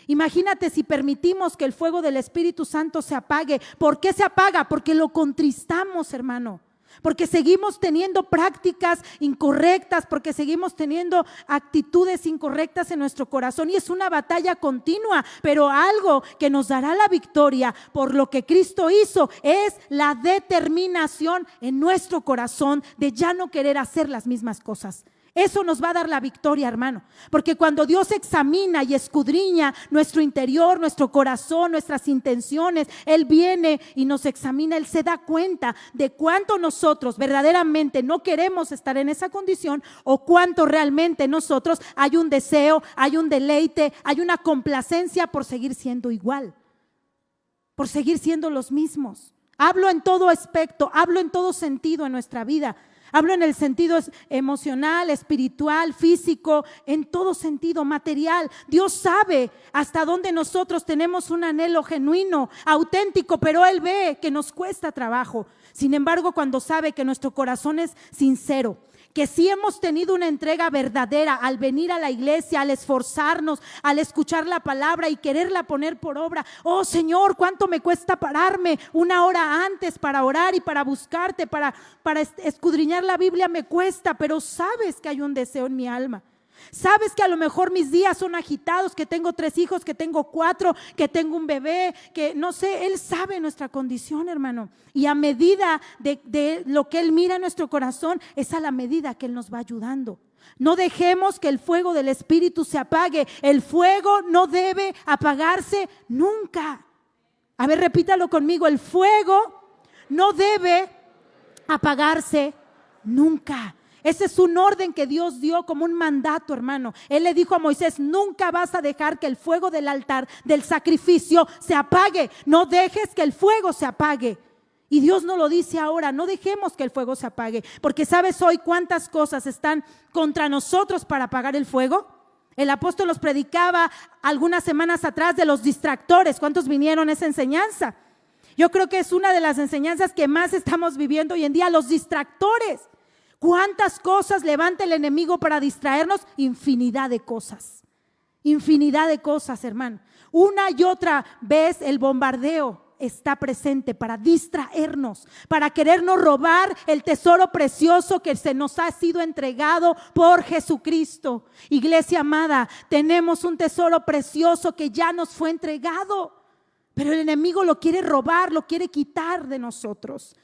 Imagínate si permitimos que el fuego del Espíritu Santo se apague. ¿Por qué se apaga? Porque lo contristamos, hermano. Porque seguimos teniendo prácticas incorrectas, porque seguimos teniendo actitudes incorrectas en nuestro corazón y es una batalla continua, pero algo que nos dará la victoria por lo que Cristo hizo es la determinación en nuestro corazón de ya no querer hacer las mismas cosas. Eso nos va a dar la victoria, hermano, porque cuando Dios examina y escudriña nuestro interior, nuestro corazón, nuestras intenciones, Él viene y nos examina, Él se da cuenta de cuánto nosotros verdaderamente no queremos estar en esa condición o cuánto realmente nosotros hay un deseo, hay un deleite, hay una complacencia por seguir siendo igual, por seguir siendo los mismos. Hablo en todo aspecto, hablo en todo sentido en nuestra vida. Hablo en el sentido emocional, espiritual, físico, en todo sentido, material. Dios sabe hasta dónde nosotros tenemos un anhelo genuino, auténtico, pero Él ve que nos cuesta trabajo. Sin embargo, cuando sabe que nuestro corazón es sincero, que si hemos tenido una entrega verdadera al venir a la iglesia, al esforzarnos, al escuchar la palabra y quererla poner por obra. Oh Señor, cuánto me cuesta pararme una hora antes para orar y para buscarte, para escudriñar la Biblia me cuesta, pero sabes que hay un deseo en mi alma. Sabes que a lo mejor mis días son agitados, que tengo 3 hijos, que tengo 4, que tengo un bebé, que no sé, Él sabe nuestra condición, hermano. Y a medida de lo que Él mira en nuestro corazón, es a la medida que Él nos va ayudando. No dejemos que el fuego del Espíritu se apague. El fuego no debe apagarse nunca. A ver, repítalo conmigo, el fuego no debe apagarse nunca. Ese es un orden que Dios dio como un mandato, hermano. Él le dijo a Moisés: nunca vas a dejar que el fuego del altar, del sacrificio, se apague. No dejes que el fuego se apague. Y Dios nos lo dice ahora: no dejemos que el fuego se apague. Porque ¿sabes hoy cuántas cosas están contra nosotros para apagar el fuego? El apóstol nos predicaba algunas semanas atrás de los distractores. ¿Cuántos vinieron a esa enseñanza? Yo creo que es una de las enseñanzas que más estamos viviendo hoy en día, los distractores. ¿Cuántas cosas levanta el enemigo para distraernos? Infinidad de cosas, hermano. Una y otra vez el bombardeo está presente para distraernos, para querernos robar el tesoro precioso que se nos ha sido entregado por Jesucristo. Iglesia amada, tenemos un tesoro precioso que ya nos fue entregado, pero el enemigo lo quiere robar, lo quiere quitar de nosotros.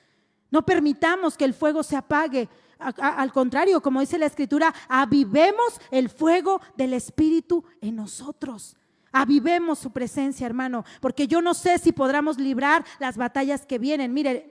No permitamos que el fuego se apague. Al contrario, como dice la Escritura, avivemos el fuego del Espíritu en nosotros. Avivemos su presencia, hermano, porque yo no sé si podamos librar las batallas que vienen. Mire,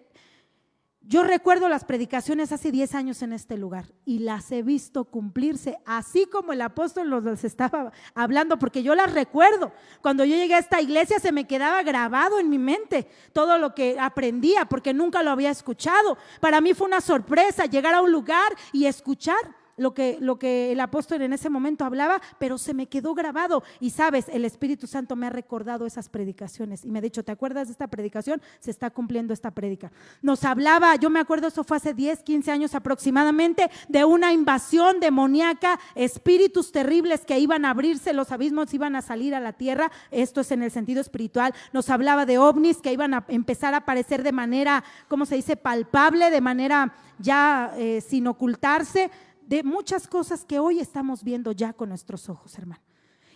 yo recuerdo las predicaciones hace 10 años en este lugar y las he visto cumplirse, así como el apóstol nos estaba hablando, porque yo las recuerdo. Cuando yo llegué a esta iglesia se me quedaba grabado en mi mente todo lo que aprendía, porque nunca lo había escuchado. Para mí fue una sorpresa llegar a un lugar y escuchar lo que el apóstol en ese momento hablaba, pero se me quedó grabado. Y sabes, el Espíritu Santo me ha recordado esas predicaciones y me ha dicho: ¿te acuerdas de esta predicación? Se está cumpliendo esta prédica. Nos hablaba, yo me acuerdo, eso fue hace 10, 15 años aproximadamente, de una invasión demoníaca, espíritus terribles que iban a abrirse, los abismos iban a salir a la tierra. Esto es en el sentido espiritual. Nos hablaba de ovnis que iban a empezar a aparecer de manera, ¿cómo se dice?, palpable, de manera ya sin ocultarse, de muchas cosas que hoy estamos viendo ya con nuestros ojos, hermano.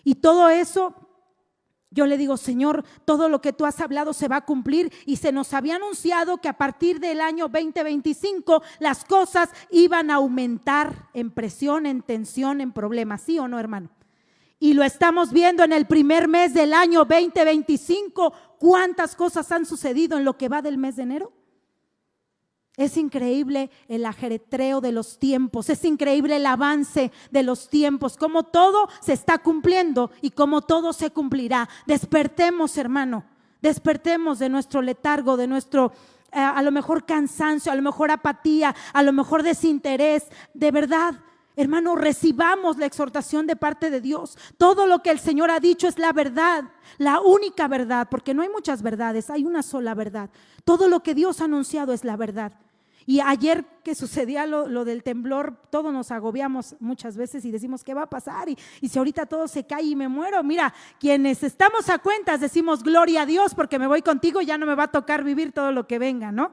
Y todo eso, yo le digo: Señor, todo lo que tú has hablado se va a cumplir. Y se nos había anunciado que a partir del año 2025 las cosas iban a aumentar en presión, en tensión, en problemas. ¿Sí o no, hermano? Y lo estamos viendo en el primer mes del año 2025. ¿Cuántas cosas han sucedido en lo que va del mes de enero? Es increíble el ajetreo de los tiempos, es increíble el avance de los tiempos, cómo todo se está cumpliendo y cómo todo se cumplirá. Despertemos, hermano, despertemos de nuestro letargo, de nuestro a lo mejor cansancio, a lo mejor apatía, a lo mejor desinterés. De verdad, hermano, recibamos la exhortación de parte de Dios. Todo lo que el Señor ha dicho es la verdad, la única verdad, porque no hay muchas verdades, hay una sola verdad. Todo lo que Dios ha anunciado es la verdad. Y ayer que sucedía lo del temblor, todos nos agobiamos muchas veces y decimos: ¿qué va a pasar? Y si ahorita todo se cae y me muero. Mira, quienes estamos a cuentas decimos: gloria a Dios, porque me voy contigo y ya no me va a tocar vivir todo lo que venga, ¿no?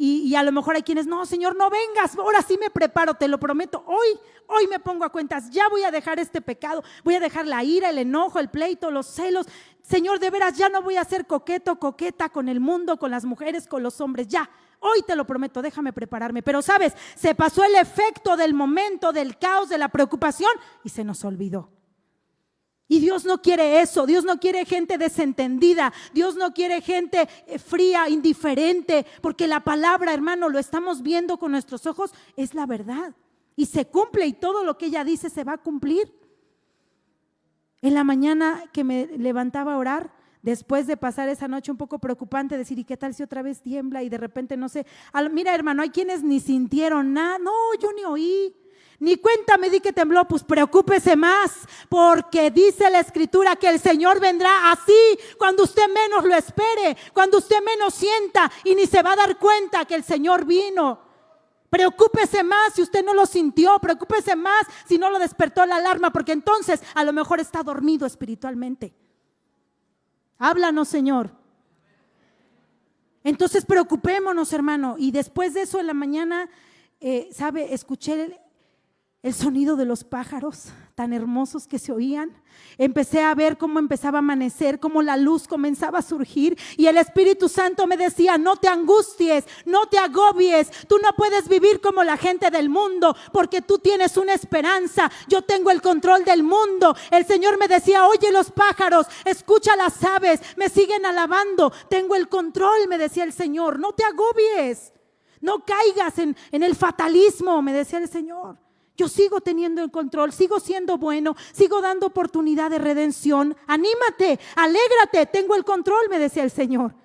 Y a lo mejor hay quienes: no, Señor, no vengas, ahora sí me preparo, te lo prometo, hoy me pongo a cuentas, ya voy a dejar este pecado, voy a dejar la ira, el enojo, el pleito, los celos. Señor, de veras, ya no voy a ser coqueta con el mundo, con las mujeres, con los hombres, ya. Hoy te lo prometo, déjame prepararme. Pero sabes, se pasó el efecto del momento, del caos, de la preocupación y se nos olvidó. Y Dios no quiere eso. Dios no quiere gente desentendida. Dios no quiere gente fría, indiferente, porque la palabra, hermano, lo estamos viendo con nuestros ojos, es la verdad y se cumple, y todo lo que ella dice se va a cumplir. En la mañana que me levantaba a orar, después de pasar esa noche un poco preocupante, decir, ¿y qué tal si otra vez tiembla? Y de repente no sé, mira hermano, hay quienes ni sintieron nada, no, yo ni oí, ni cuenta me di que tembló. Pues preocúpese más, porque dice la Escritura que el Señor vendrá así, cuando usted menos lo espere, cuando usted menos sienta, y ni se va a dar cuenta que el Señor vino. Preocúpese más si usted no lo sintió, preocúpese más si no lo despertó la alarma, porque entonces a lo mejor está dormido espiritualmente. Háblanos, Señor. Entonces preocupémonos, hermano. Y después de eso en la mañana, escuché el sonido de los pájaros tan hermosos que se oían. Empecé a ver cómo empezaba a amanecer, cómo la luz comenzaba a surgir, y el Espíritu Santo me decía, no te angusties, no te agobies, tú no puedes vivir como la gente del mundo, porque tú tienes una esperanza. Yo tengo el control del mundo. El Señor me decía, oye los pájaros, escucha las aves, me siguen alabando, tengo el control, me decía el Señor. No te agobies, no caigas en el fatalismo, me decía el Señor. Yo sigo teniendo el control, sigo siendo bueno, sigo dando oportunidad de redención. Anímate, alégrate, tengo el control, me decía el Señor.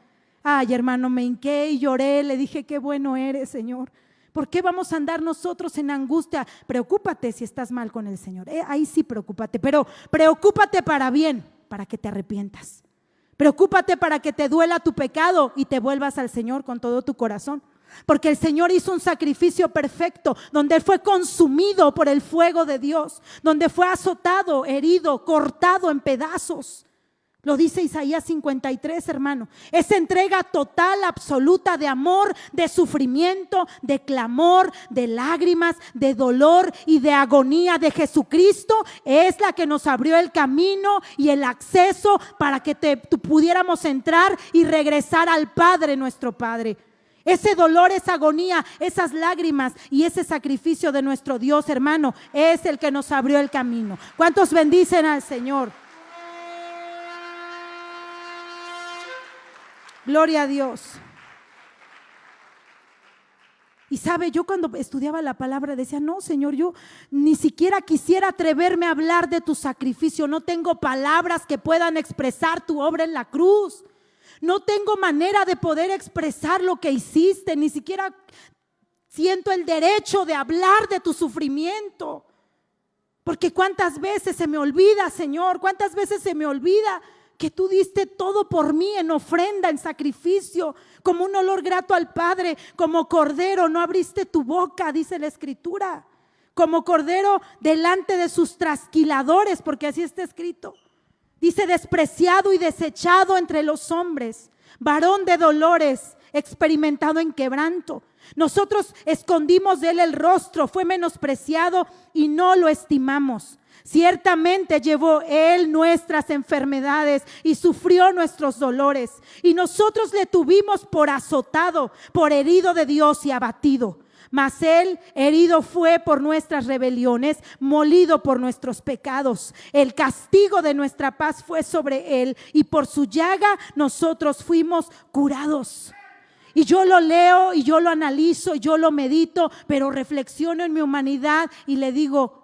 Ay, hermano, me hinqué y lloré, le dije, qué bueno eres, Señor. ¿Por qué vamos a andar nosotros en angustia? Preocúpate si estás mal con el Señor. Ahí sí preocúpate, pero preocúpate para bien, para que te arrepientas. Preocúpate para que te duela tu pecado y te vuelvas al Señor con todo tu corazón. Porque el Señor hizo un sacrificio perfecto, donde Él fue consumido por el fuego de Dios, donde fue azotado, herido, cortado en pedazos. Lo dice Isaías 53, hermano. Esa entrega total, absoluta de amor, de sufrimiento, de clamor, de lágrimas, de dolor y de agonía de Jesucristo es la que nos abrió el camino y el acceso para que pudiéramos entrar y regresar al Padre, nuestro Padre. Ese dolor, esa agonía, esas lágrimas y ese sacrificio de nuestro Dios, hermano, es el que nos abrió el camino. ¿Cuántos bendicen al Señor? Gloria a Dios. Y sabe, yo cuando estudiaba la palabra decía, no, Señor, yo ni siquiera quisiera atreverme a hablar de tu sacrificio. No tengo palabras que puedan expresar tu obra en la cruz. No tengo manera de poder expresar lo que hiciste, ni siquiera siento el derecho de hablar de tu sufrimiento. Porque cuántas veces se me olvida, Señor, cuántas veces se me olvida que tú diste todo por mí en ofrenda, en sacrificio, como un olor grato al Padre, como cordero, no abriste tu boca, dice la Escritura, como cordero delante de sus trasquiladores, porque así está escrito. Dice, despreciado y desechado entre los hombres, varón de dolores, experimentado en quebranto. Nosotros escondimos de él el rostro, fue menospreciado y no lo estimamos. Ciertamente llevó él nuestras enfermedades y sufrió nuestros dolores. Y nosotros le tuvimos por azotado, por herido de Dios y abatido. Mas él herido fue por nuestras rebeliones, molido por nuestros pecados. El castigo de nuestra paz fue sobre él, y por su llaga nosotros fuimos curados. Y yo lo leo y yo lo analizo, yo lo medito, pero reflexiono en mi humanidad y le digo,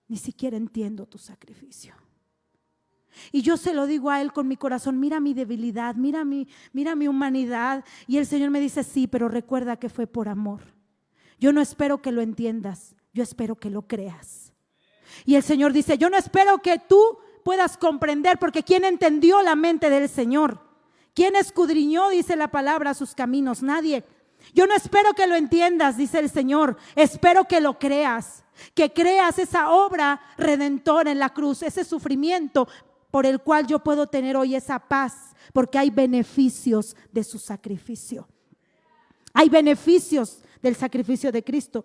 ni siquiera entiendo tu sacrificio. Y yo se lo digo a él con mi corazón, mira mi debilidad, mira mi humanidad. Y el Señor me dice, sí, pero recuerda que fue por amor. Yo no espero que lo entiendas, yo espero que lo creas. Y el Señor dice, yo no espero que tú puedas comprender, porque ¿quién entendió la mente del Señor? ¿Quién escudriñó, dice la palabra, sus caminos? Nadie. Yo no espero que lo entiendas, dice el Señor, espero que lo creas. Que creas esa obra redentora en la cruz, ese sufrimiento por el cual yo puedo tener hoy esa paz, porque hay beneficios de su sacrificio. Hay beneficios del sacrificio de Cristo.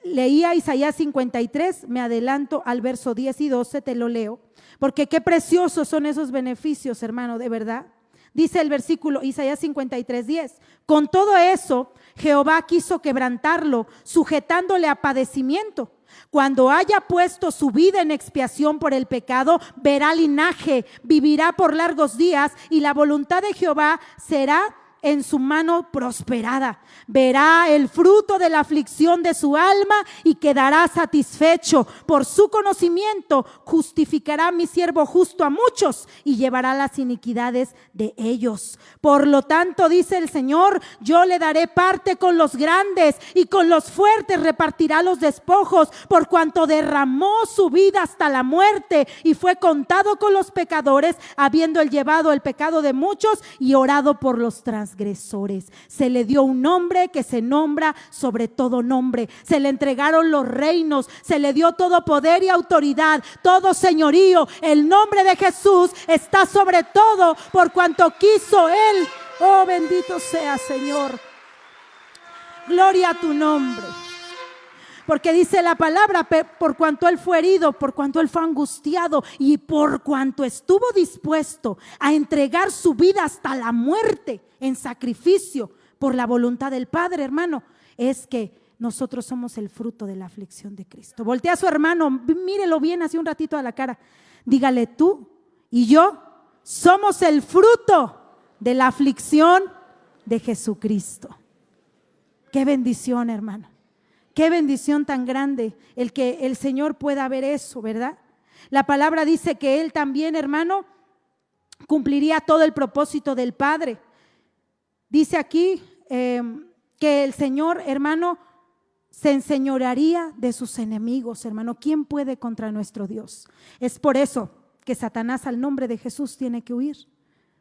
Leía Isaías 53, me adelanto al verso 10 y 12, te lo leo, porque qué preciosos son esos beneficios, hermano, de verdad. Dice el versículo Isaías 53, 10, con todo eso Jehová quiso quebrantarlo, sujetándole a padecimiento. Cuando haya puesto su vida en expiación por el pecado, verá linaje, vivirá por largos días, y la voluntad de Jehová será en su mano prosperada. Verá el fruto de la aflicción de su alma y quedará satisfecho. Por su conocimiento justificará mi siervo justo a muchos y llevará las iniquidades de ellos. Por lo tanto, dice el Señor, yo le daré parte con los grandes y con los fuertes repartirá los despojos, por cuanto derramó su vida hasta la muerte y fue contado con los pecadores, habiendo él llevado el pecado de muchos y orado por los transgresores. Se le dio un nombre que se nombra sobre todo nombre. Se le entregaron los reinos, se le dio todo poder y autoridad, todo señorío. El nombre de Jesús está sobre todo, por cuanto quiso él. Oh, bendito sea, Señor. Gloria a tu nombre. Porque dice la palabra, por cuanto él fue herido, por cuanto él fue angustiado y por cuanto estuvo dispuesto a entregar su vida hasta la muerte en sacrificio por la voluntad del Padre, hermano, es que nosotros somos el fruto de la aflicción de Cristo. Voltea a su hermano, mírelo bien así un ratito a la cara. Dígale, tú y yo somos el fruto de la aflicción de Jesucristo. Qué bendición, hermano. Qué bendición tan grande el que el Señor pueda ver eso, ¿verdad? La palabra dice que Él también, hermano, cumpliría todo el propósito del Padre. Dice aquí que el Señor, hermano, se enseñorearía de sus enemigos, hermano. ¿Quién puede contra nuestro Dios? Es por eso que Satanás al nombre de Jesús tiene que huir.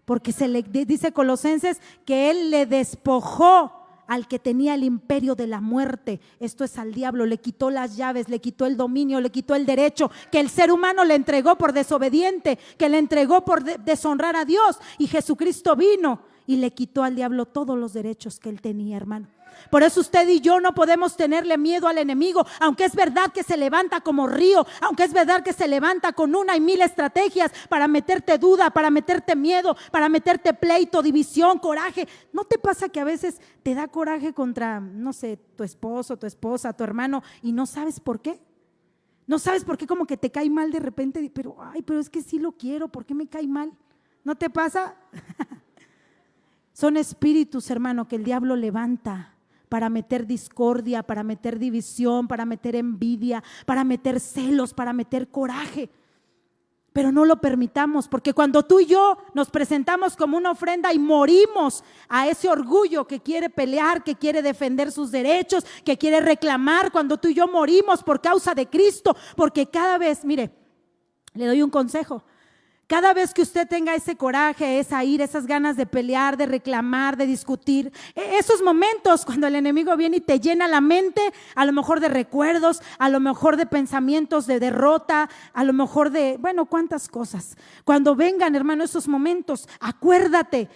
Porque se le dice Colosenses que Él le despojó al que tenía el imperio de la muerte, esto es al diablo, le quitó las llaves, le quitó el dominio, le quitó el derecho que el ser humano le entregó por desobediente, que le entregó por deshonrar a Dios, y Jesucristo vino y le quitó al diablo todos los derechos que él tenía, hermano. Por eso usted y yo no podemos tenerle miedo al enemigo, aunque es verdad que se levanta como río, aunque es verdad que se levanta con una y mil estrategias para meterte duda, para meterte miedo, para meterte pleito, división, coraje. ¿No te pasa que a veces te da coraje contra, no sé, tu esposo, tu esposa, tu hermano y no sabes por qué? No sabes por qué, como que te cae mal de repente, pero es que sí lo quiero, ¿por qué me cae mal? ¿No te pasa? Son espíritus, hermano, que el diablo levanta para meter discordia, para meter división, para meter envidia, para meter celos, para meter coraje. Pero no lo permitamos, porque cuando tú y yo nos presentamos como una ofrenda y morimos a ese orgullo que quiere pelear, que quiere defender sus derechos, que quiere reclamar, cuando tú y yo morimos por causa de Cristo, porque cada vez, mire, le doy un consejo. Cada vez que usted tenga ese coraje, esa ira, esas ganas de pelear, de reclamar, de discutir, esos momentos cuando el enemigo viene y te llena la mente, a lo mejor de recuerdos, a lo mejor de pensamientos de derrota, a lo mejor de, cuántas cosas. Cuando vengan, hermano, esos momentos, acuérdate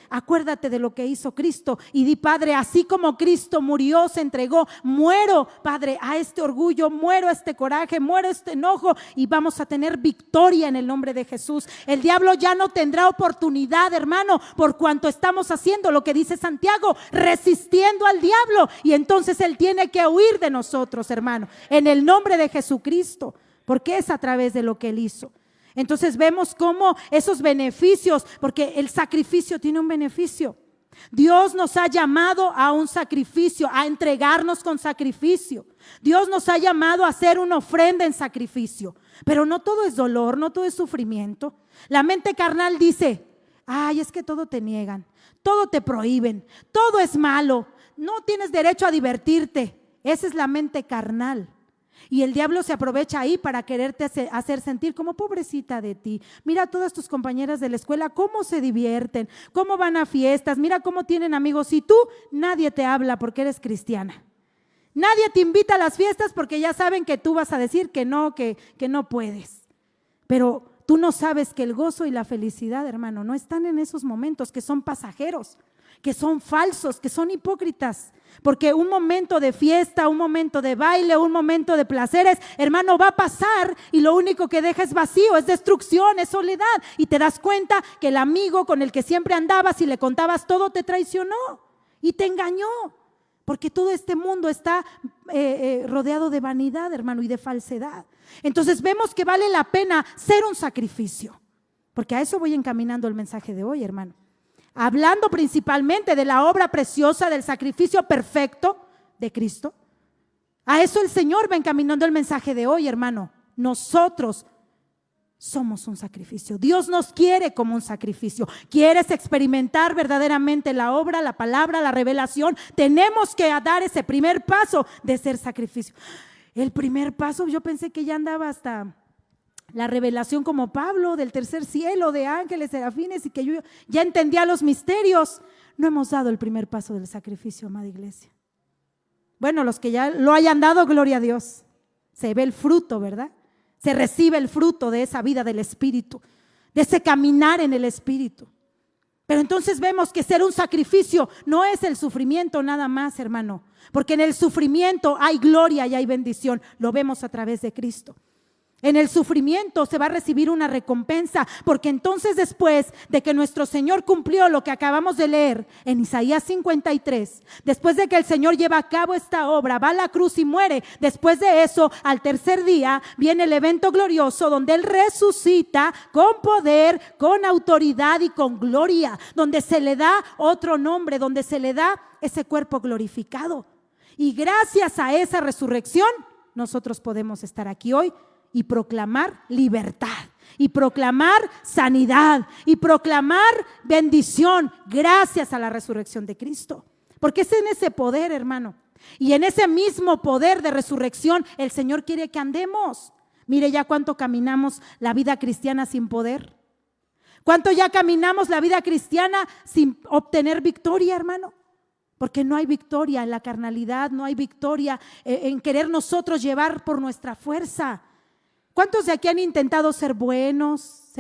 de lo que hizo Cristo y di, Padre, así como Cristo murió, se entregó, muero, Padre, a este orgullo, muero a este coraje, muero a este enojo y vamos a tener victoria en el nombre de Jesús. El diablo ya no tendrá oportunidad, hermano, por cuanto estamos haciendo lo que dice Santiago, resistiendo al diablo, y entonces él tiene que huir de nosotros, hermano, en el nombre de Jesucristo, porque es a través de lo que él hizo. Entonces vemos cómo esos beneficios, porque el sacrificio tiene un beneficio. Dios nos ha llamado a un sacrificio, a entregarnos con sacrificio. Dios nos ha llamado a hacer una ofrenda en sacrificio. Pero no todo es dolor, no todo es sufrimiento. La mente carnal dice, es que todo te niegan, todo te prohíben, todo es malo, no tienes derecho a divertirte. Esa es la mente carnal. Y el diablo se aprovecha ahí para quererte hacer sentir como pobrecita de ti. Mira a todas tus compañeras de la escuela cómo se divierten, cómo van a fiestas, mira cómo tienen amigos, y tú nadie te habla porque eres cristiana. Nadie te invita a las fiestas porque ya saben que tú vas a decir que no puedes. Pero tú no sabes que el gozo y la felicidad, hermano, no están en esos momentos, que son pasajeros, que son falsos, que son hipócritas. Porque un momento de fiesta, un momento de baile, un momento de placeres, hermano, va a pasar y lo único que deja es vacío, es destrucción, es soledad. Y te das cuenta que el amigo con el que siempre andabas y le contabas todo te traicionó y te engañó. Porque todo este mundo está rodeado de vanidad, hermano, y de falsedad. Entonces vemos que vale la pena ser un sacrificio. Porque a eso voy encaminando el mensaje de hoy, hermano. hablando principalmente de la obra preciosa, del sacrificio perfecto de Cristo. A eso el Señor va encaminando el mensaje de hoy, hermano. Nosotros somos un sacrificio. Dios nos quiere como un sacrificio. ¿Quieres experimentar verdaderamente la obra, la palabra, la revelación? Tenemos que dar ese primer paso de ser sacrificio. El primer paso, yo pensé que ya andaba hasta la revelación como Pablo del tercer cielo, de ángeles, serafines, y que yo ya entendía los misterios. No hemos dado el primer paso del sacrificio, amada iglesia. Bueno, los que ya lo hayan dado, gloria a Dios. Se ve el fruto, ¿verdad? Se recibe el fruto de esa vida del Espíritu, de ese caminar en el Espíritu. Pero entonces vemos que ser un sacrificio no es el sufrimiento nada más, hermano, porque en el sufrimiento hay gloria y hay bendición. Lo vemos a través de Cristo. En el sufrimiento se va a recibir una recompensa, porque entonces después de que nuestro Señor cumplió lo que acabamos de leer en Isaías 53, después de que el Señor lleva a cabo esta obra, va a la cruz y muere, después de eso, al tercer día, viene el evento glorioso donde Él resucita con poder, con autoridad y con gloria, donde se le da otro nombre, donde se le da ese cuerpo glorificado. Y gracias a esa resurrección, nosotros podemos estar aquí hoy y proclamar libertad, y proclamar sanidad, y proclamar bendición gracias a la resurrección de Cristo. Porque es en ese poder, hermano, y en ese mismo poder de resurrección el Señor quiere que andemos. Mire ya cuánto caminamos la vida cristiana sin poder. Cuánto ya caminamos la vida cristiana sin obtener victoria, hermano. Porque no hay victoria en la carnalidad, no hay victoria en querer nosotros llevar por nuestra fuerza. ¿Cuántos de aquí han intentado ser buenos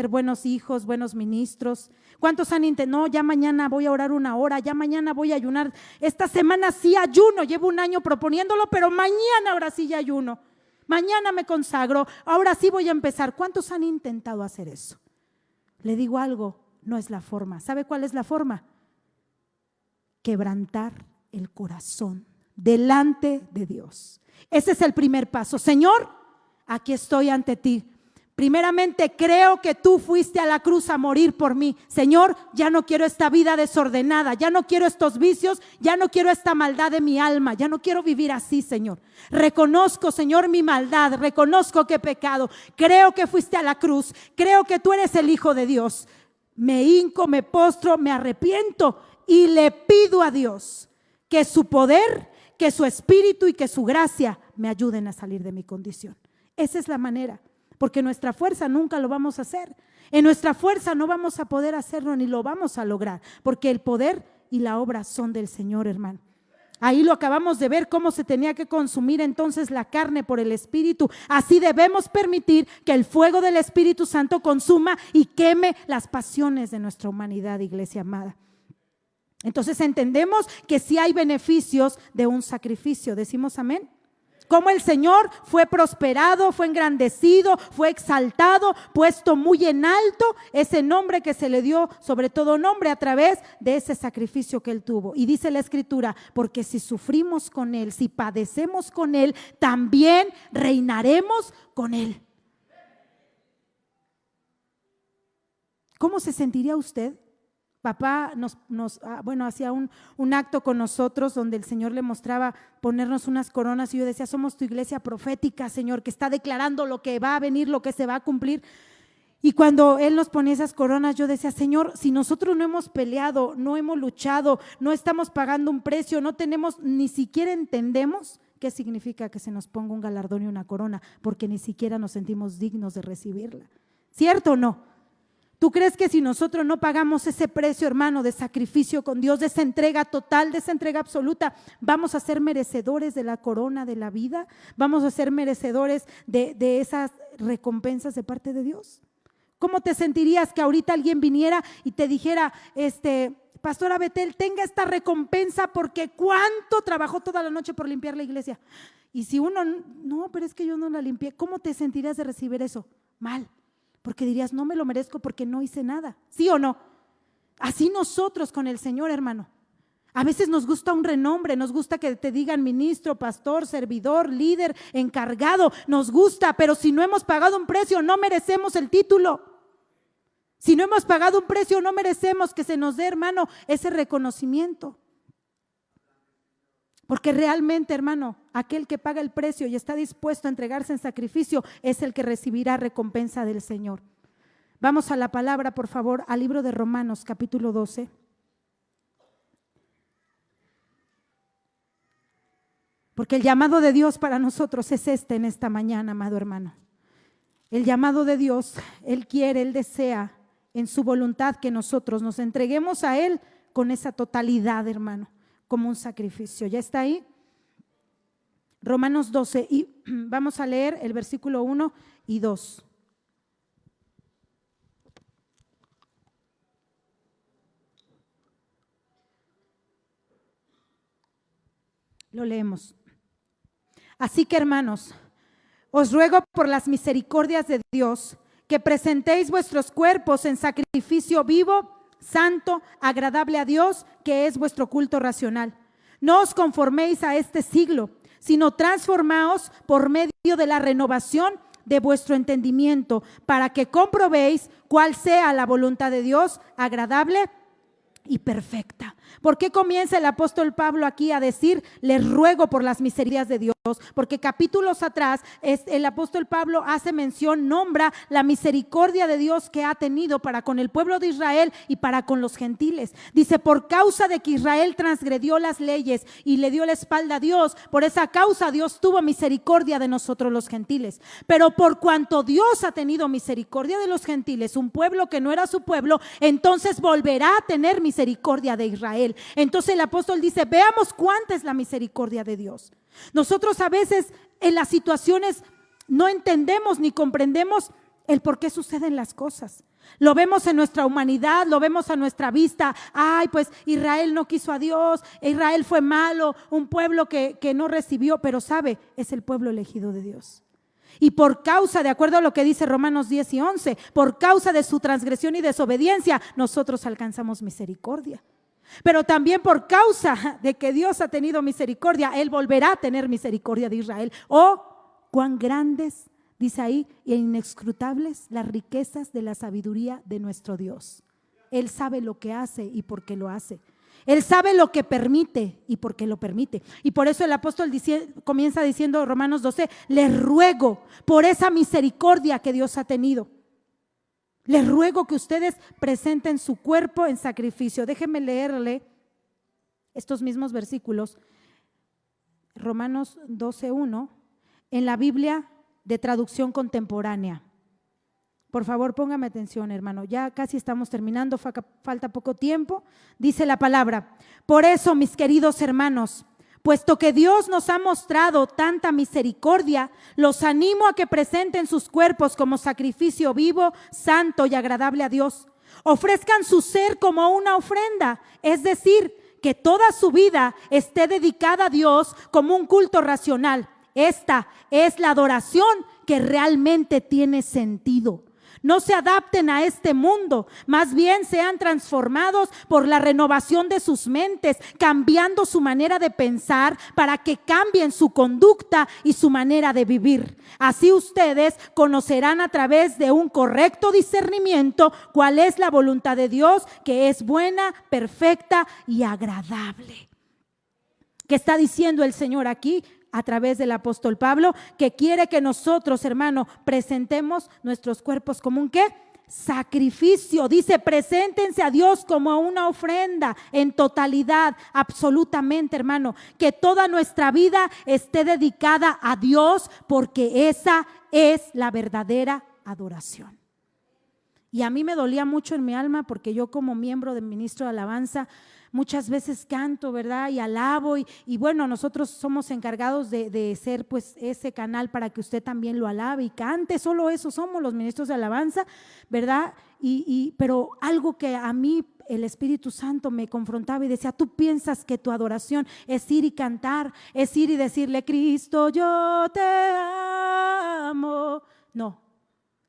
hijos, buenos ministros? ¿Cuántos han intentado, no, ya mañana voy a orar 1 hora, ya mañana voy a ayunar, esta semana sí ayuno, llevo 1 año proponiéndolo, pero mañana ahora sí ya ayuno, mañana me consagro, ahora sí voy a empezar? ¿Cuántos han intentado hacer eso? Le digo algo, no es la forma. ¿Sabe cuál es la forma? Quebrantar el corazón delante de Dios. Ese es el primer paso. Señor, aquí estoy ante ti. Primeramente, creo que tú fuiste a la cruz a morir por mí. Señor, ya no quiero esta vida desordenada, ya no quiero estos vicios, ya no quiero esta maldad de mi alma, ya no quiero vivir así, Señor. Reconozco, Señor, mi maldad, reconozco que he pecado. Creo que fuiste a la cruz, creo que tú eres el Hijo de Dios. Me hinco, me postro, me arrepiento y le pido a Dios que su poder, que su espíritu y que su gracia me ayuden a salir de mi condición. Esa es la manera, porque nuestra fuerza nunca lo vamos a hacer. En nuestra fuerza no vamos a poder hacerlo ni lo vamos a lograr, porque el poder y la obra son del Señor, hermano. Ahí lo acabamos de ver, cómo se tenía que consumir entonces la carne por el Espíritu. Así debemos permitir que el fuego del Espíritu Santo consuma y queme las pasiones de nuestra humanidad, iglesia amada. Entonces entendemos que sí hay beneficios de un sacrificio. ¿Decimos amén? Cómo el Señor fue prosperado, fue engrandecido, fue exaltado, puesto muy en alto, ese nombre que se le dio sobre todo nombre a través de ese sacrificio que Él tuvo. Y dice la Escritura, porque si sufrimos con Él, si padecemos con Él, también reinaremos con Él. ¿Cómo se sentiría usted? Papá hacía un acto con nosotros donde el Señor le mostraba ponernos unas coronas y yo decía, somos tu iglesia profética, Señor, que está declarando lo que va a venir, lo que se va a cumplir. Y cuando Él nos ponía esas coronas, yo decía, Señor, si nosotros no hemos peleado, no hemos luchado, no estamos pagando un precio, no tenemos, ni siquiera entendemos qué significa que se nos ponga un galardón y una corona, porque ni siquiera nos sentimos dignos de recibirla. ¿Cierto o no? ¿Tú crees que si nosotros no pagamos ese precio, hermano, de sacrificio con Dios, de esa entrega total, de esa entrega absoluta, vamos a ser merecedores de la corona de la vida? ¿Vamos a ser merecedores de esas recompensas de parte de Dios? ¿Cómo te sentirías que ahorita alguien viniera y te dijera, Pastora Betel, tenga esta recompensa porque cuánto trabajó toda la noche por limpiar la iglesia? Y si uno, no, pero es que yo no la limpié, ¿cómo te sentirías de recibir eso? Mal. Porque dirías, no me lo merezco porque no hice nada. ¿Sí o no? Así nosotros con el Señor, hermano. A veces nos gusta un renombre, nos gusta que te digan ministro, pastor, servidor, líder, encargado. Nos gusta, pero si no hemos pagado un precio, no merecemos el título. Si no hemos pagado un precio, no merecemos que se nos dé, hermano, ese reconocimiento. Porque realmente, hermano, aquel que paga el precio y está dispuesto a entregarse en sacrificio es el que recibirá recompensa del Señor. Vamos a la palabra, por favor, al libro de Romanos, capítulo 12. Porque el llamado de Dios para nosotros es en esta mañana, amado hermano. El llamado de Dios, Él quiere, Él desea en su voluntad que nosotros nos entreguemos a Él con esa totalidad, hermano, como un sacrificio. ¿Ya está ahí? Romanos 12, y vamos a leer el versículo 1 y 2. Lo leemos. Así que, hermanos, os ruego por las misericordias de Dios que presentéis vuestros cuerpos en sacrificio vivo, santo, agradable a Dios, que es vuestro culto racional. No os conforméis a este siglo, sino transformaos por medio de la renovación de vuestro entendimiento, para que comprobéis cuál sea la voluntad de Dios, agradable y perfecta. ¿Por qué comienza el apóstol Pablo aquí a decir, les ruego por las misericordias de Dios? Porque capítulos atrás el apóstol Pablo hace mención, nombra la misericordia de Dios que ha tenido para con el pueblo de Israel y para con los gentiles. Dice, por causa de que Israel transgredió las leyes y le dio la espalda a Dios, por esa causa Dios tuvo misericordia de nosotros los gentiles. Pero por cuanto Dios ha tenido misericordia de los gentiles, un pueblo que no era su pueblo, entonces volverá a tener misericordia de Israel. Entonces el apóstol dice, veamos cuánta es la misericordia de Dios. Nosotros a veces en las situaciones no entendemos ni comprendemos el por qué suceden las cosas. Lo vemos en nuestra humanidad, lo vemos a nuestra vista. Ay, pues Israel no quiso a Dios, Israel fue malo, un pueblo que no recibió, pero sabe, es el pueblo elegido de Dios. Y por causa, de acuerdo a lo que dice Romanos 10 y 11, por causa de su transgresión y desobediencia, nosotros alcanzamos misericordia. Pero también por causa de que Dios ha tenido misericordia, Él volverá a tener misericordia de Israel. Oh, cuán grandes, dice ahí, e inescrutables las riquezas de la sabiduría de nuestro Dios. Él sabe lo que hace y por qué lo hace. Él sabe lo que permite y por qué lo permite. Y por eso el apóstol comienza diciendo Romanos 12, les ruego por esa misericordia que Dios ha tenido. Les ruego que ustedes presenten su cuerpo en sacrificio. Déjenme leerle estos mismos versículos. Romanos 12:1 en la Biblia de traducción contemporánea. Por favor, póngame atención, hermano. Ya casi estamos terminando, falta poco tiempo. Dice la palabra: por eso, mis queridos hermanos, puesto que Dios nos ha mostrado tanta misericordia, los animo a que presenten sus cuerpos como sacrificio vivo, santo y agradable a Dios. Ofrezcan su ser como una ofrenda, es decir, que toda su vida esté dedicada a Dios como un culto racional. Esta es la adoración que realmente tiene sentido. No se adapten a este mundo, más bien sean transformados por la renovación de sus mentes, cambiando su manera de pensar para que cambien su conducta y su manera de vivir. Así ustedes conocerán a través de un correcto discernimiento cuál es la voluntad de Dios, que es buena, perfecta y agradable. ¿Qué está diciendo el Señor aquí? A través del apóstol Pablo, que quiere que nosotros, hermano, presentemos nuestros cuerpos como un ¿qué? Sacrificio. Dice, preséntense a Dios como una ofrenda en totalidad, absolutamente, hermano, que toda nuestra vida esté dedicada a Dios, porque esa es la verdadera adoración. Y a mí me dolía mucho en mi alma, porque yo como miembro del ministro de alabanza muchas veces canto, ¿verdad? Y alabo y bueno, nosotros somos encargados de ser pues ese canal para que usted también lo alabe y cante. Solo eso somos los ministros de alabanza, ¿verdad? Pero algo que a mí el Espíritu Santo me confrontaba y decía, tú piensas que tu adoración es ir y cantar, es ir y decirle, Cristo, yo te amo. No,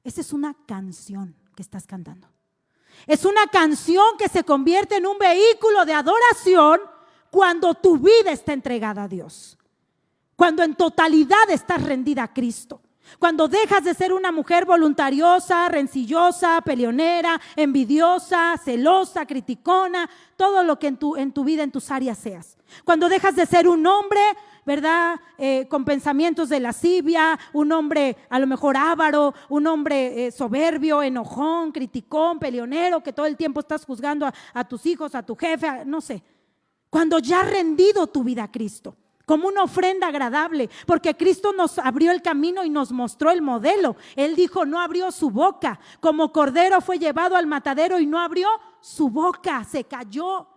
esa es una canción que estás cantando. Es una canción que se convierte en un vehículo de adoración cuando tu vida está entregada a Dios, cuando en totalidad estás rendida a Cristo. Cuando dejas de ser una mujer voluntariosa, rencillosa, peleonera, envidiosa, celosa, criticona, todo lo que en tu vida, en tus áreas seas. Cuando dejas de ser un hombre, ¿verdad? Con pensamientos de lascivia, un hombre a lo mejor avaro, un hombre soberbio, enojón, criticón, peleonero, que todo el tiempo estás juzgando a tus hijos, a tu jefe, no sé. Cuando ya has rendido tu vida a Cristo como una ofrenda agradable, porque Cristo nos abrió el camino y nos mostró el modelo. Él dijo, no abrió su boca, como cordero fue llevado al matadero y no abrió su boca, se cayó.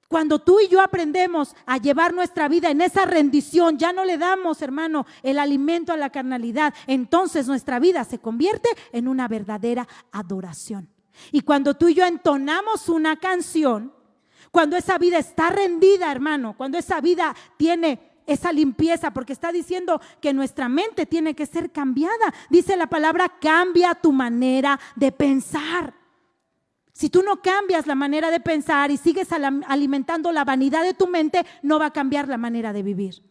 Cuando tú y yo aprendemos a llevar nuestra vida en esa rendición, ya no le damos, hermano, el alimento a la carnalidad, entonces nuestra vida se convierte en una verdadera adoración. Y cuando tú y yo entonamos una canción, cuando esa vida está rendida, hermano, cuando esa vida tiene esa limpieza, porque está diciendo que nuestra mente tiene que ser cambiada. Dice la palabra, cambia tu manera de pensar. Si tú no cambias la manera de pensar y sigues alimentando la vanidad de tu mente, no va a cambiar la manera de vivir.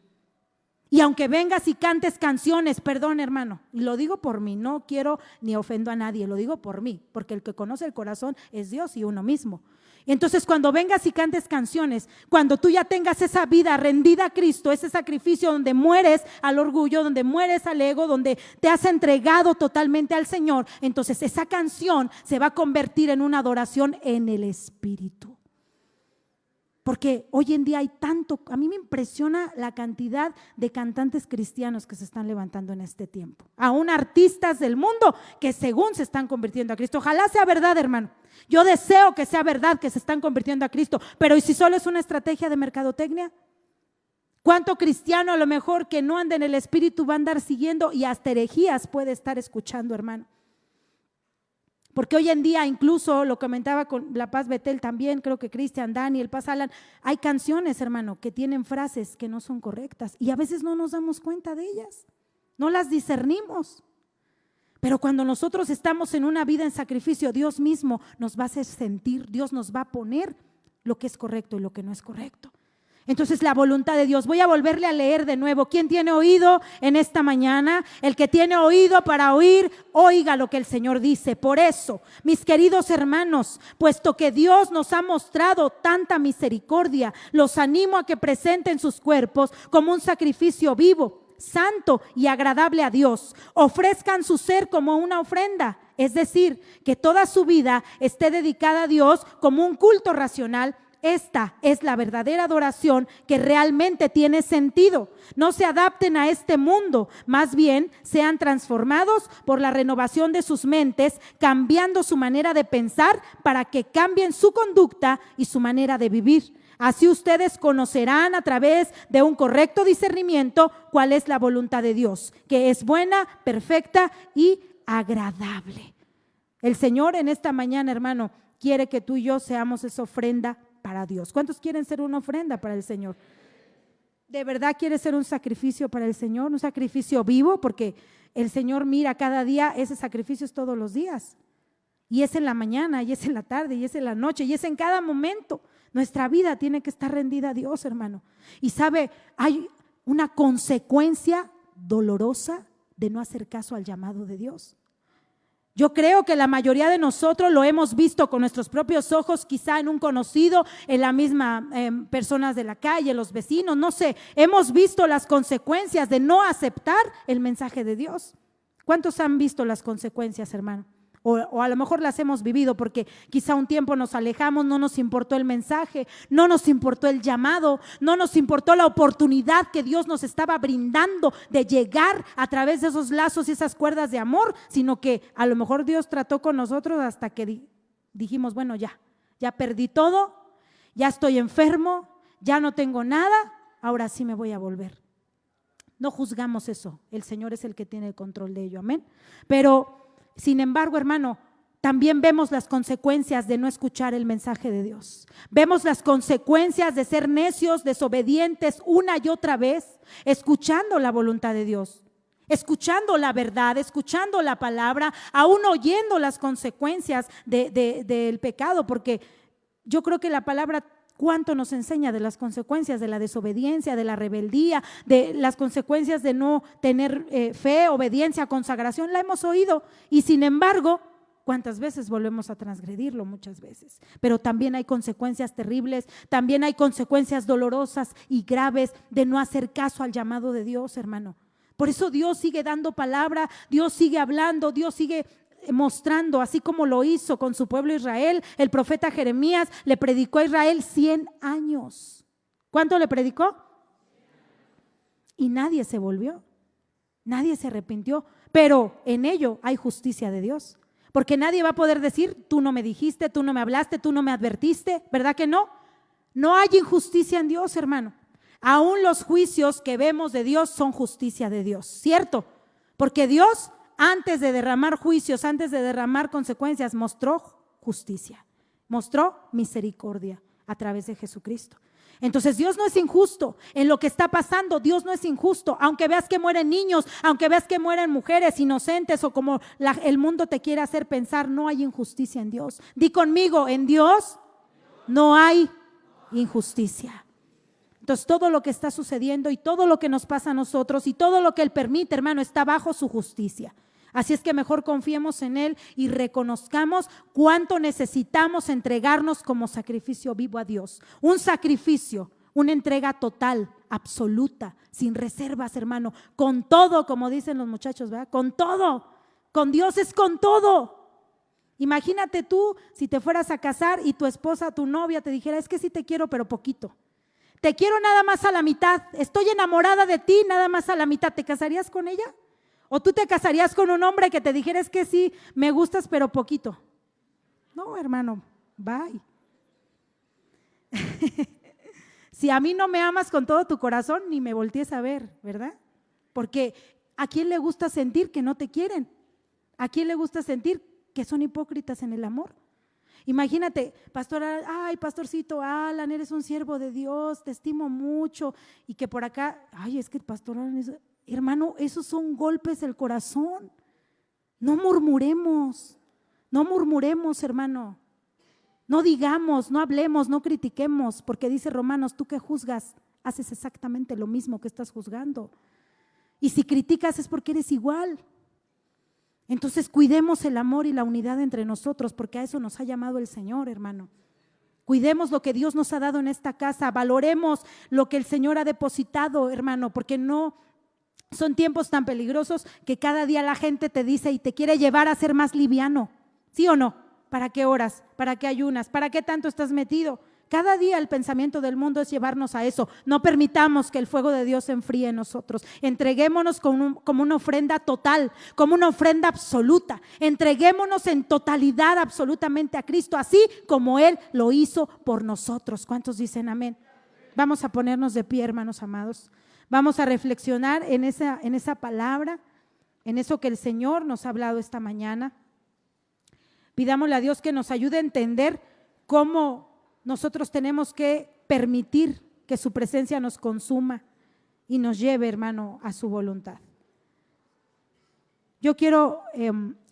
Y aunque vengas y cantes canciones, perdón, hermano, y lo digo por mí, no quiero ni ofendo a nadie, lo digo por mí, porque el que conoce el corazón es Dios y uno mismo. Entonces cuando vengas y cantes canciones, cuando tú ya tengas esa vida rendida a Cristo, ese sacrificio donde mueres al orgullo, donde mueres al ego, donde te has entregado totalmente al Señor, entonces esa canción se va a convertir en una adoración en el Espíritu. Porque hoy en día hay tanto, a mí me impresiona la cantidad de cantantes cristianos que se están levantando en este tiempo. Aún artistas del mundo que según se están convirtiendo a Cristo. Ojalá sea verdad, hermano. Yo deseo que sea verdad que se están convirtiendo a Cristo. Pero ¿y si solo es una estrategia de mercadotecnia? ¿Cuánto cristiano a lo mejor que no anda en el Espíritu va a andar siguiendo y hasta herejías puede estar escuchando, hermano? Porque hoy en día, incluso lo comentaba con La Paz Betel también, creo que Cristian, Dani, el Paz Alan, hay canciones, hermano, que tienen frases que no son correctas y a veces no nos damos cuenta de ellas, no las discernimos. Pero cuando nosotros estamos en una vida en sacrificio, Dios mismo nos va a hacer sentir, Dios nos va a poner lo que es correcto y lo que no es correcto. Entonces la voluntad de Dios, voy a volverle a leer de nuevo. ¿Quién tiene oído en esta mañana? El que tiene oído para oír, oiga lo que el Señor dice. Por eso, mis queridos hermanos, puesto que Dios nos ha mostrado tanta misericordia, los animo a que presenten sus cuerpos como un sacrificio vivo, santo y agradable a Dios. Ofrezcan su ser como una ofrenda, es decir, que toda su vida esté dedicada a Dios como un culto racional. Esta es la verdadera adoración que realmente tiene sentido. No se adapten a este mundo, más bien sean transformados por la renovación de sus mentes, cambiando su manera de pensar para que cambien su conducta y su manera de vivir. Así ustedes conocerán a través de un correcto discernimiento cuál es la voluntad de Dios, que es buena, perfecta y agradable. El Señor en esta mañana, hermano, quiere que tú y yo seamos esa ofrenda para Dios. ¿Cuántos quieren ser una ofrenda para el Señor? ¿De verdad quieres ser un sacrificio para el Señor? Un sacrificio vivo, porque el Señor mira cada día, ese sacrificio es todos los días. Y es en la mañana, y es en la tarde, y es en la noche, y es en cada momento. Nuestra vida tiene que estar rendida a Dios, hermano. Y sabe, hay una consecuencia dolorosa de no hacer caso al llamado de Dios. Yo creo que la mayoría de nosotros lo hemos visto con nuestros propios ojos, quizá en un conocido, en la misma personas de la calle, los vecinos, no sé. Hemos visto las consecuencias de no aceptar el mensaje de Dios. ¿Cuántos han visto las consecuencias, hermano? O a lo mejor las hemos vivido porque quizá un tiempo nos alejamos, no nos importó el mensaje, no nos importó el llamado, no nos importó la oportunidad que Dios nos estaba brindando de llegar a través de esos lazos y esas cuerdas de amor, sino que a lo mejor Dios trató con nosotros hasta que dijimos, bueno, ya perdí todo, ya estoy enfermo, ya no tengo nada, ahora sí me voy a volver. No juzgamos eso, el Señor es el que tiene el control de ello, amén. Pero sin embargo, hermano, también vemos las consecuencias de no escuchar el mensaje de Dios. Vemos las consecuencias de ser necios, desobedientes una y otra vez, escuchando la voluntad de Dios, escuchando la verdad, escuchando la palabra, aún oyendo las consecuencias del pecado, porque yo creo que la palabra ¿Cuánto nos enseña de las consecuencias de la desobediencia, de la rebeldía, de las consecuencias de no tener fe, obediencia, consagración? La hemos oído y sin embargo, ¿cuántas veces volvemos a transgredirlo? Muchas veces. Pero también hay consecuencias terribles, también hay consecuencias dolorosas y graves de no hacer caso al llamado de Dios, hermano. Por eso Dios sigue dando palabra, Dios sigue hablando, Dios sigue mostrando, así como lo hizo con su pueblo Israel. El profeta Jeremías le predicó a Israel 100 años. ¿Cuánto le predicó? Y nadie se volvió, nadie se arrepintió, pero en ello hay justicia de Dios, porque nadie va a poder decir, tú no me dijiste, tú no me hablaste, tú no me advertiste, ¿verdad que no? No hay injusticia en Dios, hermano. Aún los juicios que vemos de Dios son justicia de Dios, ¿cierto? Porque Dios, antes de derramar juicios, antes de derramar consecuencias, mostró justicia, mostró misericordia a través de Jesucristo. Entonces Dios no es injusto en lo que está pasando. Dios no es injusto, aunque veas que mueren niños, aunque veas que mueren mujeres inocentes o como el mundo te quiere hacer pensar. No hay injusticia en Dios. Di conmigo, en Dios no hay injusticia. Entonces todo lo que está sucediendo y todo lo que nos pasa a nosotros y todo lo que Él permite, hermano, está bajo su justicia. Así es que mejor confiemos en Él y reconozcamos cuánto necesitamos entregarnos como sacrificio vivo a Dios. Un sacrificio, una entrega total, absoluta, sin reservas, hermano, con todo, como dicen los muchachos, ¿verdad? Con todo, con Dios es con todo. Imagínate tú si te fueras a casar y tu esposa, tu novia te dijera, es que sí te quiero, pero poquito. Te quiero nada más a la mitad, estoy enamorada de ti nada más a la mitad. ¿Te casarías con ella? ¿O tú te casarías con un hombre que te dijera, es que sí, me gustas, pero poquito? No, hermano, bye. Si a mí no me amas con todo tu corazón, ni me voltees a ver, ¿verdad? Porque ¿a quién le gusta sentir que no te quieren? ¿A quién le gusta sentir que son hipócritas en el amor? Imagínate, pastor, ay, pastorcito Alan, eres un siervo de Dios, te estimo mucho, y que por acá, ay, es que el pastor Alan es… Hermano, esos son golpes del corazón. No murmuremos, hermano. No digamos, no hablemos, no critiquemos, porque dice Romanos, tú que juzgas, haces exactamente lo mismo que estás juzgando. Y si criticas es porque eres igual. Entonces cuidemos el amor y la unidad entre nosotros, porque a eso nos ha llamado el Señor, hermano. Cuidemos lo que Dios nos ha dado en esta casa, valoremos lo que el Señor ha depositado, hermano, porque no… Son tiempos tan peligrosos que cada día la gente te dice y te quiere llevar a ser más liviano, ¿sí o no? ¿Para qué oras? ¿Para qué ayunas? ¿Para qué tanto estás metido? Cada día el pensamiento del mundo es llevarnos a eso. No permitamos que el fuego de Dios se enfríe en nosotros. Entreguémonos como una ofrenda total, como una ofrenda absoluta. Entreguémonos en totalidad absolutamente a Cristo, así como Él lo hizo por nosotros. ¿Cuántos dicen amén? Vamos a ponernos de pie, hermanos amados. Vamos a reflexionar en esa palabra, en eso que el Señor nos ha hablado esta mañana. Pidámosle a Dios que nos ayude a entender cómo nosotros tenemos que permitir que su presencia nos consuma y nos lleve, hermano, a su voluntad. Yo quiero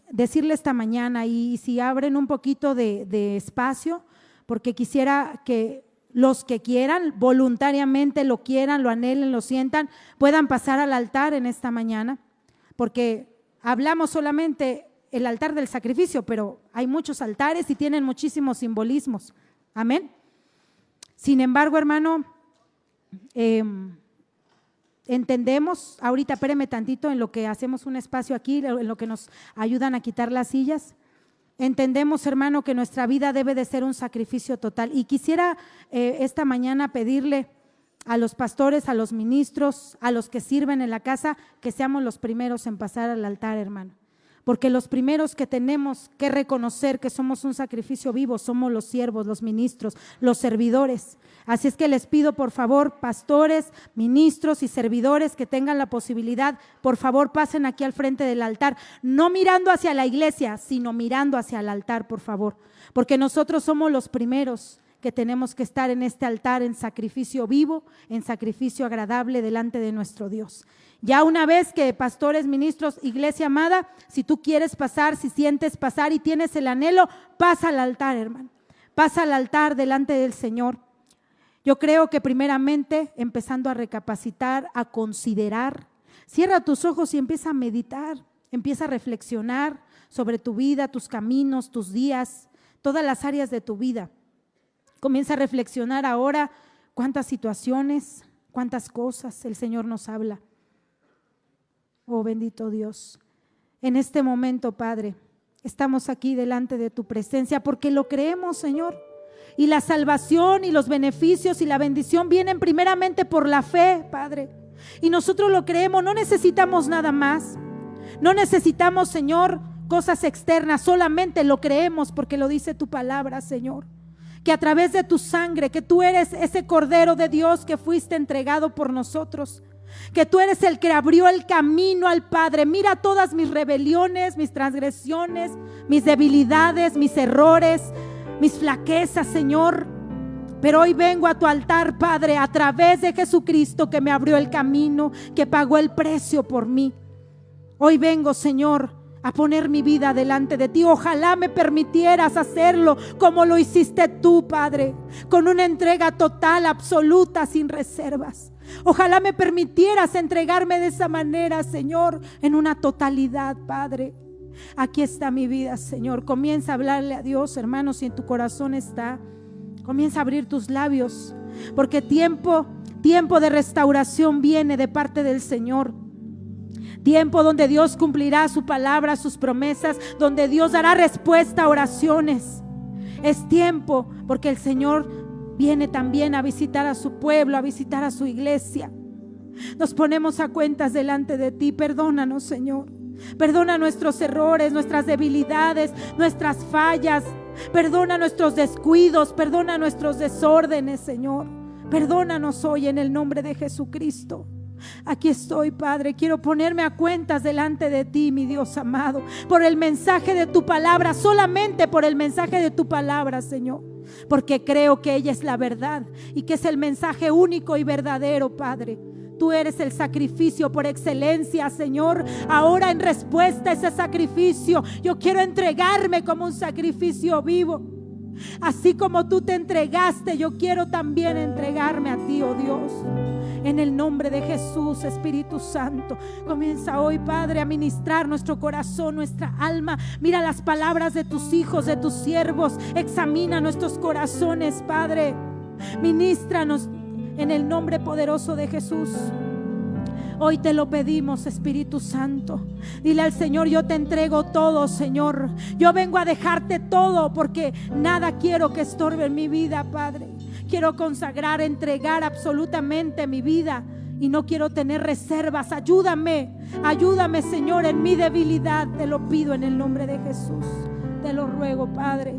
decirle esta mañana, y si abren un poquito de espacio, porque quisiera que los que quieran, voluntariamente lo quieran, lo anhelen, lo sientan, puedan pasar al altar en esta mañana, porque hablamos solamente el altar del sacrificio, pero hay muchos altares y tienen muchísimos simbolismos. Amén. Sin embargo, hermano, entendemos, ahorita espéreme tantito en lo que hacemos un espacio aquí, en lo que nos ayudan a quitar las sillas. Entendemos, hermano, que nuestra vida debe de ser un sacrificio total. Y quisiera esta mañana pedirle a los pastores, a los ministros, a los que sirven en la casa, que seamos los primeros en pasar al altar, hermano. Porque los primeros que tenemos que reconocer que somos un sacrificio vivo somos los siervos, los ministros, los servidores. Así es que les pido, por favor, pastores, ministros y servidores que tengan la posibilidad, por favor, pasen aquí al frente del altar, no mirando hacia la iglesia, sino mirando hacia el altar, por favor, porque nosotros somos los primeros que tenemos que estar en este altar en sacrificio vivo, en sacrificio agradable delante de nuestro Dios. Ya una vez que pastores, ministros, iglesia amada, si tú quieres pasar, si sientes pasar y tienes el anhelo, pasa al altar, hermano. Pasa al altar delante del Señor. Yo creo que primeramente empezando a recapacitar, a considerar, cierra tus ojos y empieza a meditar, empieza a reflexionar sobre tu vida, tus caminos, tus días, todas las áreas de tu vida. Comienza a reflexionar ahora cuántas situaciones, cuántas cosas el Señor nos habla. Oh bendito Dios, en este momento, Padre, estamos aquí delante de tu presencia porque lo creemos, Señor. Y la salvación y los beneficios y la bendición vienen primeramente por la fe, Padre. Y nosotros lo creemos, no necesitamos nada más. No necesitamos, Señor, cosas externas, solamente lo creemos porque lo dice tu palabra, Señor. Que a través de tu sangre, que tú eres ese Cordero de Dios que fuiste entregado por nosotros. Que tú eres el que abrió el camino al Padre. Mira todas mis rebeliones, mis transgresiones, mis debilidades, mis errores, mis flaquezas, Señor, pero hoy vengo a tu altar, Padre, a través de Jesucristo que me abrió el camino, que pagó el precio por mí. Hoy vengo, Señor, a poner mi vida delante de ti. Ojalá me permitieras hacerlo como lo hiciste tú, Padre, con una entrega total, absoluta, sin reservas. Ojalá me permitieras entregarme de esa manera, Señor, en una totalidad, Padre. Aquí está mi vida, Señor. Comienza a hablarle a Dios, hermano, si en tu corazón está. Comienza a abrir tus labios, porque tiempo de restauración viene de parte del Señor. Tiempo donde Dios cumplirá su palabra, sus promesas, donde Dios dará respuesta a oraciones. Es tiempo porque el Señor viene también a visitar a su pueblo, a visitar a su iglesia. Nos ponemos a cuentas delante de ti. Perdónanos, Señor. Perdona nuestros errores, nuestras debilidades, nuestras fallas. Perdona nuestros descuidos, perdona nuestros desórdenes, Señor. Perdónanos hoy en el nombre de Jesucristo. Aquí estoy, Padre, quiero ponerme a cuentas delante de ti, mi Dios amado, por el mensaje de tu palabra, solamente por el mensaje de tu palabra, Señor, porque creo que ella es la verdad y que es el mensaje único y verdadero, Padre. Tú eres el sacrificio por excelencia, Señor. Ahora en respuesta a ese sacrificio, yo quiero entregarme como un sacrificio vivo. Así como tú te entregaste, yo quiero también entregarme a ti, oh Dios. En el nombre de Jesús, Espíritu Santo, comienza hoy, Padre, a ministrar nuestro corazón, nuestra alma. Mira las palabras de tus hijos, de tus siervos. Examina nuestros corazones, Padre. Ministranos en el nombre poderoso de Jesús. Hoy te lo pedimos, Espíritu Santo. Dile al Señor: yo te entrego todo, Señor. Yo vengo a dejarte todo porque nada quiero que estorbe en mi vida, Padre. Quiero consagrar, entregar absolutamente mi vida y no quiero tener reservas. Ayúdame, Señor, en mi debilidad. Te lo pido en el nombre de Jesús. Te lo ruego, Padre.